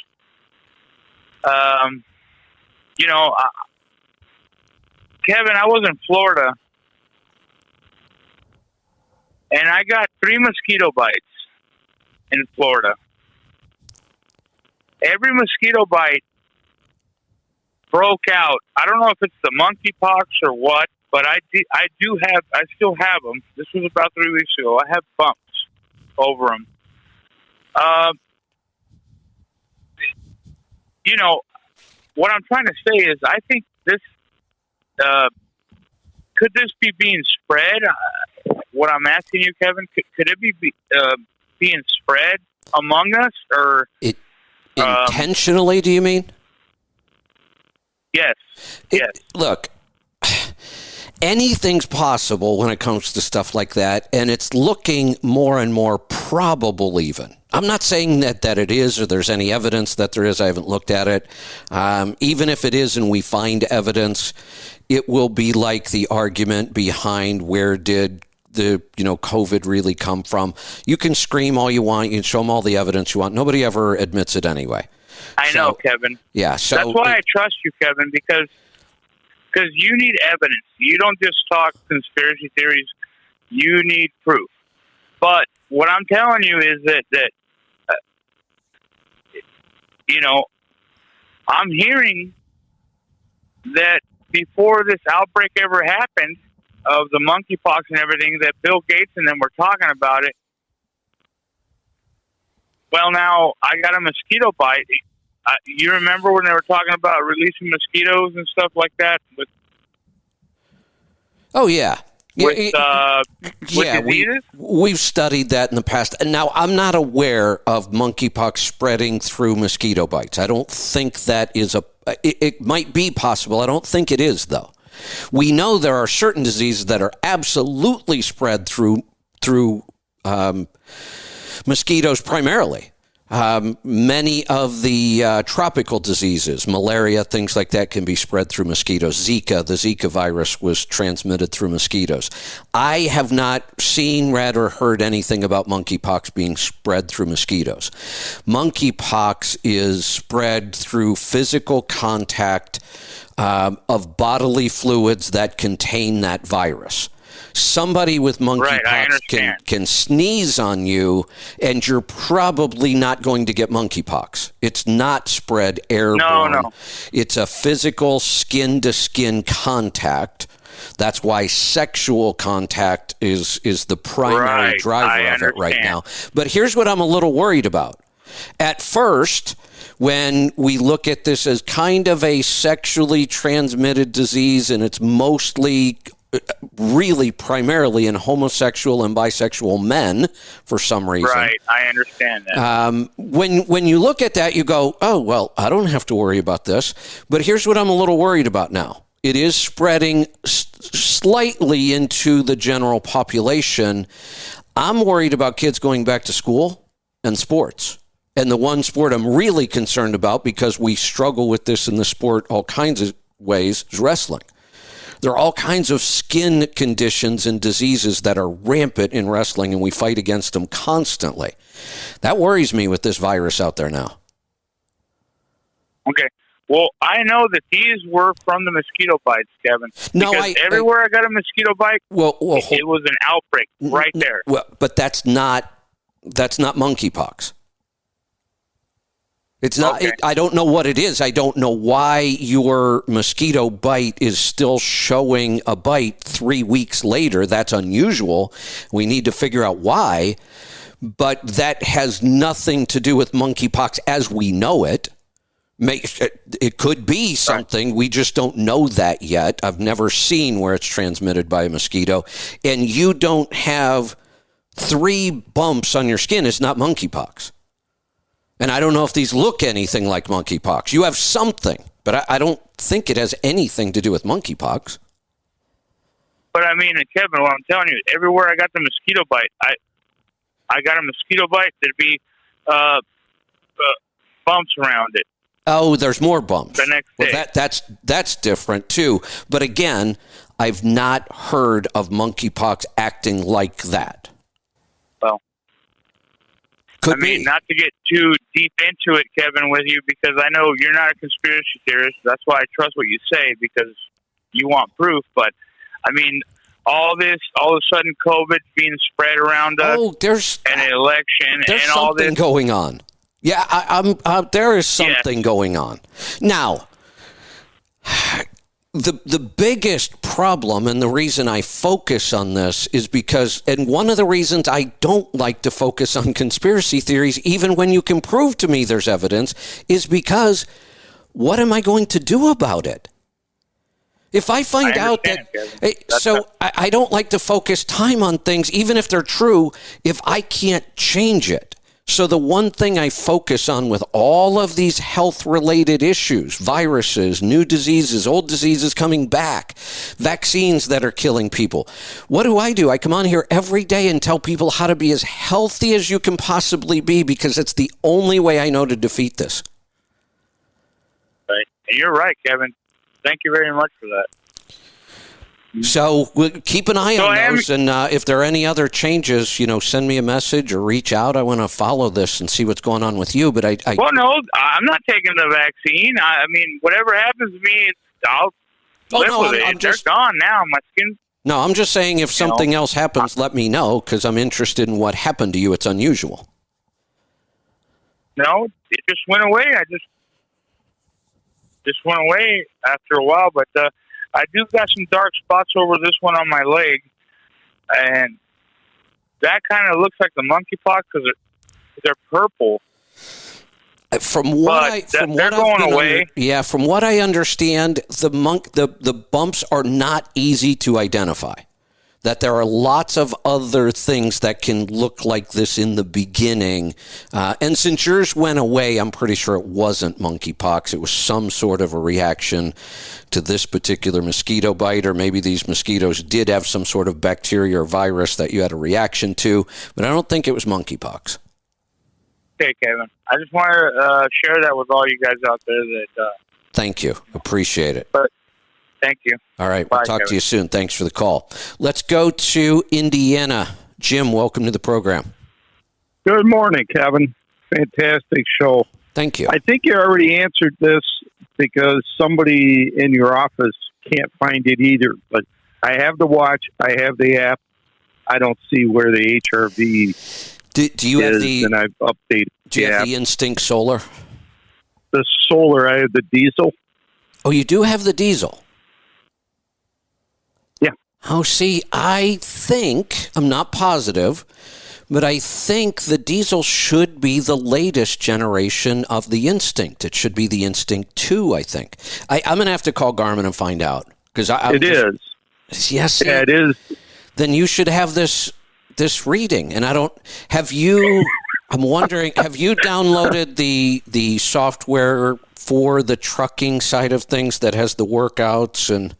Kevin, I was in Florida, and I got 3 mosquito bites in Florida. Every mosquito bite broke out. I don't know if it's the monkeypox or what, but I still have them. This was about 3 weeks ago. I have bumps over them. What I'm trying to say is, I think this could this be being spread? What I'm asking you, Kevin, could it be being spread among us, or intentionally? Do you mean? Yes. Yes. Look, anything's possible when it comes to stuff like that, and it's looking more and more probable even. I'm not saying that it is or there's any evidence that there is. I haven't looked at it. Even if it is and we find evidence, it will be like the argument behind where did the COVID really come from. You can scream all you want. You can show them all the evidence you want. Nobody ever admits it anyway. I know, Kevin. Yeah. So that's why I trust you, Kevin, because you need evidence. You don't just talk conspiracy theories. You need proof. But what I'm telling you is that I'm hearing that before this outbreak ever happened of the monkeypox and everything, that Bill Gates and them were talking about it. Well, now I got a mosquito bite. You remember when they were talking about releasing mosquitoes and stuff like that with Oh, yeah. with Yeah, diseases? we've studied that in the past. And now, I'm not aware of monkeypox spreading through mosquito bites. I don't think that is it might be possible. I don't think it is, though. We know there are certain diseases that are absolutely spread through mosquitoes primarily. Many of the tropical diseases, malaria, things like that, can be spread through mosquitoes. Zika, the Zika virus, was transmitted through mosquitoes. I have not seen, read, or heard anything about monkeypox being spread through mosquitoes. Monkeypox is spread through physical contact of bodily fluids that contain that virus. Somebody with monkeypox can sneeze on you, and you're probably not going to get monkeypox. It's not spread airborne. No. It's a physical skin-to-skin contact. That's why sexual contact is the primary driver of it right now. But here's what I'm a little worried about. At first, when we look at this as kind of a sexually transmitted disease, and it's mostly really primarily in homosexual and bisexual men for some reason. Right, I understand that. When you look at that, you go, oh, well, I don't have to worry about this. But here's what I'm a little worried about now. It is spreading slightly into the general population. I'm worried about kids going back to school and sports. And the one sport I'm really concerned about, because we struggle with this in the sport all kinds of ways, is wrestling. There are all kinds of skin conditions and diseases that are rampant in wrestling, and we fight against them constantly. That worries me with this virus out there now. Okay. Well, I know that these were from the mosquito bites, Kevin. Because everywhere I got a mosquito bite, it was an outbreak right there. Well, but that's not monkeypox. It's not. Okay. I don't know what it is. I don't know why your mosquito bite is still showing a bite 3 weeks later. That's unusual. We need to figure out why. But that has nothing to do with monkeypox as we know it. It could be something. We just don't know that yet. I've never seen where it's transmitted by a mosquito. And you don't have 3 bumps on your skin. It's not monkeypox. And I don't know if these look anything like monkeypox. You have something, but I don't think it has anything to do with monkeypox. But I mean, Kevin, what I'm telling you, everywhere I got the mosquito bite, I got a mosquito bite. There'd be bumps around it. Oh, there's more bumps. The next day. Well, that's different too. But again, I've not heard of monkeypox acting like that. Well, Could be. Not to get too deep into it, Kevin, with you, because I know you're not a conspiracy theorist. That's why I trust what you say, because you want proof. But, I mean, all of a sudden, COVID being spread around us, and an election, there's and all this. Something going on. Yeah, there is something going on. Now, the biggest problem, and the reason I focus on this is because, and one of the reasons I don't like to focus on conspiracy theories, even when you can prove to me there's evidence, is because what am I going to do about it? If I find out that, I don't like to focus time on things, even if they're true, if I can't change it. So the one thing I focus on with all of these health-related issues, viruses, new diseases, old diseases coming back, vaccines that are killing people, what do? I come on here every day and tell people how to be as healthy as you can possibly be, because it's the only way I know to defeat this. Right. And you're right, Kevin. Thank you very much for that. So we'll keep an eye on those, and if there are any other changes, send me a message or reach out. I want to follow this and see what's going on with you. But well, no, I'm not taking the vaccine. I mean, whatever happens to me, I'll live with it. They're gone now. My skin. No, I'm just saying if something else happens, let me know, because I'm interested in what happened to you. It's unusual. No, it just went away. I just went away after a while, but. I do got some dark spots over this one on my leg, and that kind of looks like the monkeypox because they're purple. From what they're I've going been away. from what I understand, the bumps are not easy to identify. That there are lots of other things that can look like this in the beginning. And since yours went away, I'm pretty sure it wasn't monkeypox. It was some sort of a reaction to this particular mosquito bite, or maybe these mosquitoes did have some sort of bacteria or virus that you had a reaction to, but I don't think it was monkeypox. Okay, Kevin. I just want to share that with all you guys out there. That Thank you. Appreciate it. thank you. All right. Bye, We'll talk Kevin. to you soon. Thanks for the call. Let's go to Indiana. Jim, welcome to the program. Good morning, Kevin. Fantastic show. Thank you. I think you already answered this because somebody in your office can't find it either. But I have the watch. I have the app. I don't see where the HRV Do you have is, and I've updated Do you the have app. the Instinct Solar? The solar, I have the diesel. Oh, you do have the diesel? Yeah. Oh, see, I think, I'm not positive, but I think the diesel should be the latest generation of the Instinct. It should be the Instinct 2, I think. I'm going to have to call Garmin and find out. It is. Yes. Yeah, it is. Then you should have this reading. And I'm wondering, have you downloaded the software for the trucking side of things that has the workouts and?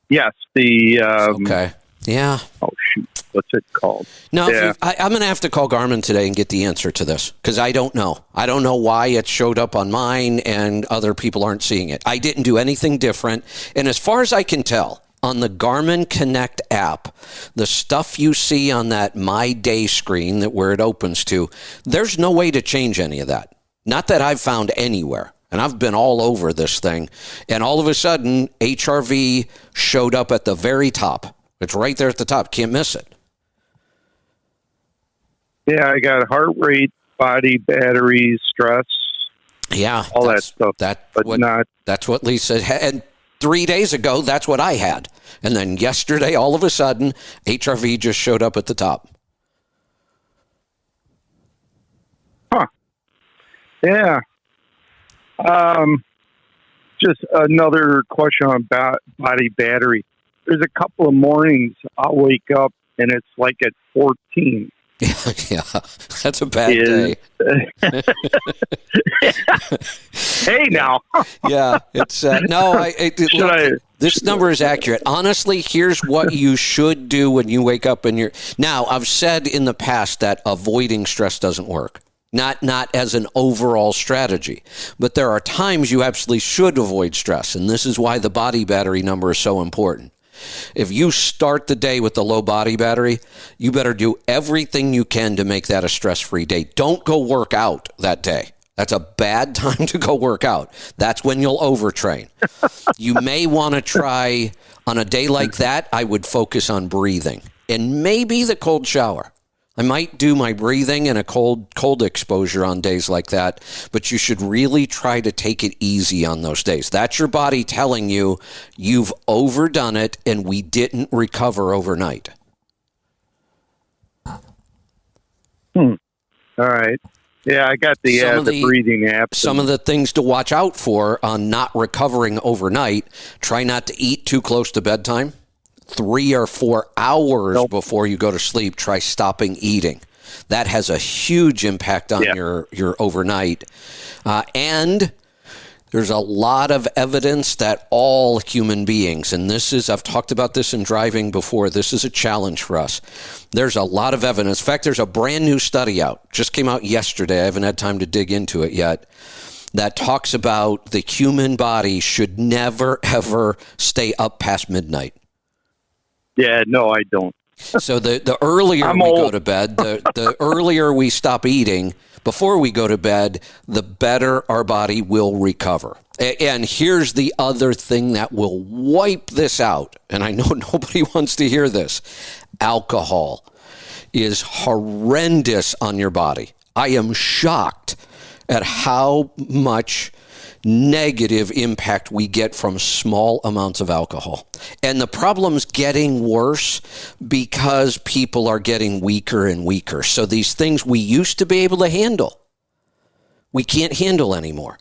Yes, the Okay. Yeah. oh shoot, what's it called? No, Yeah. I'm going to have to call Garmin today and get the answer to this because I don't know. I don't know why it showed up on mine and other people aren't seeing it. I didn't do anything different. And as far as I can tell, on the Garmin Connect app, the stuff you see on that My Day screen where it opens to, there's no way to change any of that. Not that I've found anywhere. And I've been all over this thing. And all of a sudden, HRV showed up at the very top. It's right there at the top. Can't miss it. Yeah, I got heart rate, body, battery, stress, Yeah. all that stuff. That's what Lisa had. And 3 days ago, that's what I had. And then yesterday, all of a sudden, HRV just showed up at the top. Huh. Yeah. Just another question on body battery. There's a couple of mornings I'll wake up and it's like at 14. Yeah, that's a bad day. Hey, now. Yeah, it's this number is accurate. Honestly, here's what you should do when you wake up and Now, I've said in the past that avoiding stress doesn't work. Not as an overall strategy, but there are times you absolutely should avoid stress, and this is why the body battery number is so important. If you start the day with a low body battery, you better do everything you can to make that a stress-free day. Don't go work out that day. That's a bad time to go work out. That's when you'll overtrain. You may want to try, on a day like that, I would focus on breathing and maybe the cold shower. I might do my breathing and a cold exposure on days like that, but you should really try to take it easy on those days. That's your body telling you you've overdone it and we didn't recover overnight. All right. Yeah, I got the breathing app. Some of the things to watch out for on not recovering overnight: try not to eat too close to bedtime. 3 or 4 hours before you go to sleep, try stopping eating. That has a huge impact on your overnight. And there's a lot of evidence that all human beings, and I've talked about this in driving before, this is a challenge for us. There's a lot of evidence. In fact, there's a brand new study out, just came out yesterday. I haven't had time to dig into it yet, that talks about the human body should never, ever stay up past midnight. Yeah, no, I don't. So the earlier go to bed, the earlier we stop eating before we go to bed, the better our body will recover. And here's the other thing that will wipe this out, and I know nobody wants to hear this. Alcohol is horrendous on your body. I am shocked at how much negative impact we get from small amounts of alcohol. And the problem's getting worse because people are getting weaker and weaker. So these things we used to be able to handle, we can't handle anymore.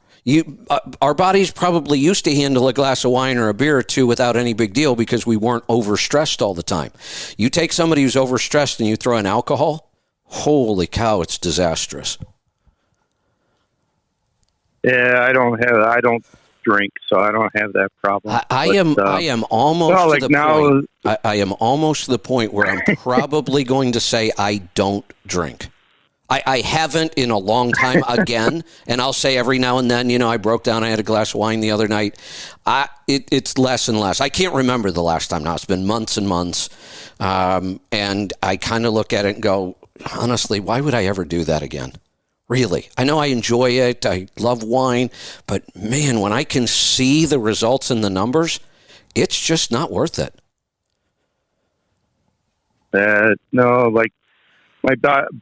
Our bodies probably used to handle a glass of wine or a beer or two without any big deal because we weren't overstressed all the time. You take somebody who's overstressed and you throw in alcohol, holy cow, it's disastrous. Yeah, I don't drink, so I don't have that problem. I am almost to the point. I am almost to the point where I'm probably going to say I don't drink. I haven't in a long time again, and I'll say every now and then, I broke down, I had a glass of wine the other night. It's less and less. I can't remember the last time now. It's been months and months, and I kind of look at it and go, honestly, why would I ever do that again? Really? I know I enjoy it. I love wine, but man, when I can see the results in the numbers, it's just not worth it. No, like my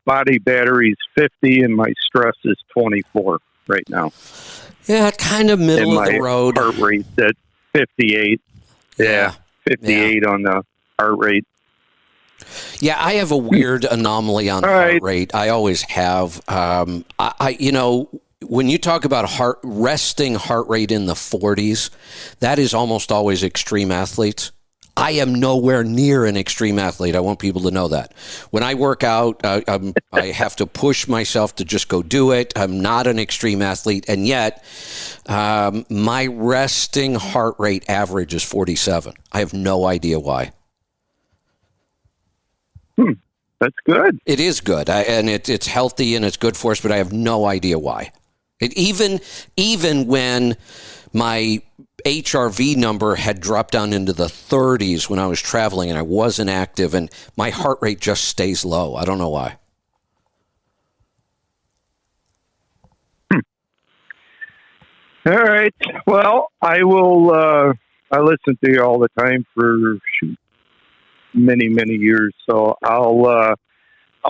body battery's 50 and my stress is 24 right now. Yeah, kind of middle of the road. Heart rate's at 58. Yeah, 58 on the heart rate. Yeah, I have a weird anomaly on heart rate. I always have. When you talk about resting heart rate in the 40s, that is almost always extreme athletes. I am nowhere near an extreme athlete. I want people to know that. When I work out, I have to push myself to just go do it. I'm not an extreme athlete, and yet my resting heart rate average is 47. I have no idea why. That's good. It is good, and it's healthy and it's good for us, but I have no idea why. Even when my HRV number had dropped down into the 30s when I was traveling and I wasn't active, and my heart rate just stays low. I don't know why. All right. Well, I will. I listen to you all the time for many, many years, so I'll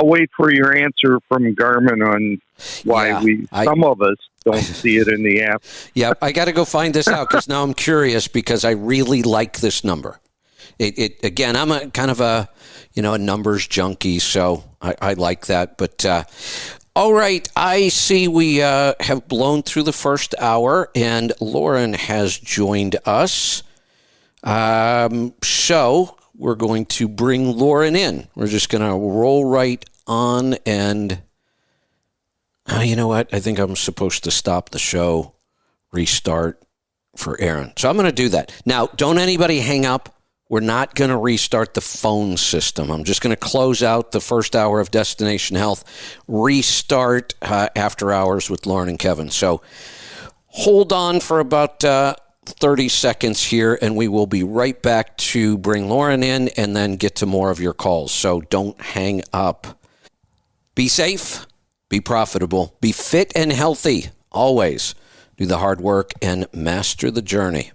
wait for your answer from Garmin on why some of us don't see it in the app. Yeah, I got to go find this out because now I'm curious because I really like this number. Again, I'm a kind of a numbers junkie, so I like that. But all right, I see we have blown through the first hour, and Lauren has joined us. So we're going to bring Lauren in. We're just going to roll right on, and you know what? I think I'm supposed to stop the show, restart for Aaron. So I'm going to do that. Now, don't anybody hang up. We're not going to restart the phone system. I'm just going to close out the first hour of Destination Health, restart after hours with Lauren and Kevin. So hold on for about 30 seconds here, and we will be right back to bring Lauren in and then get to more of your calls. So don't hang up. Be safe, be profitable, be fit and healthy, always. Do the hard work and master the journey.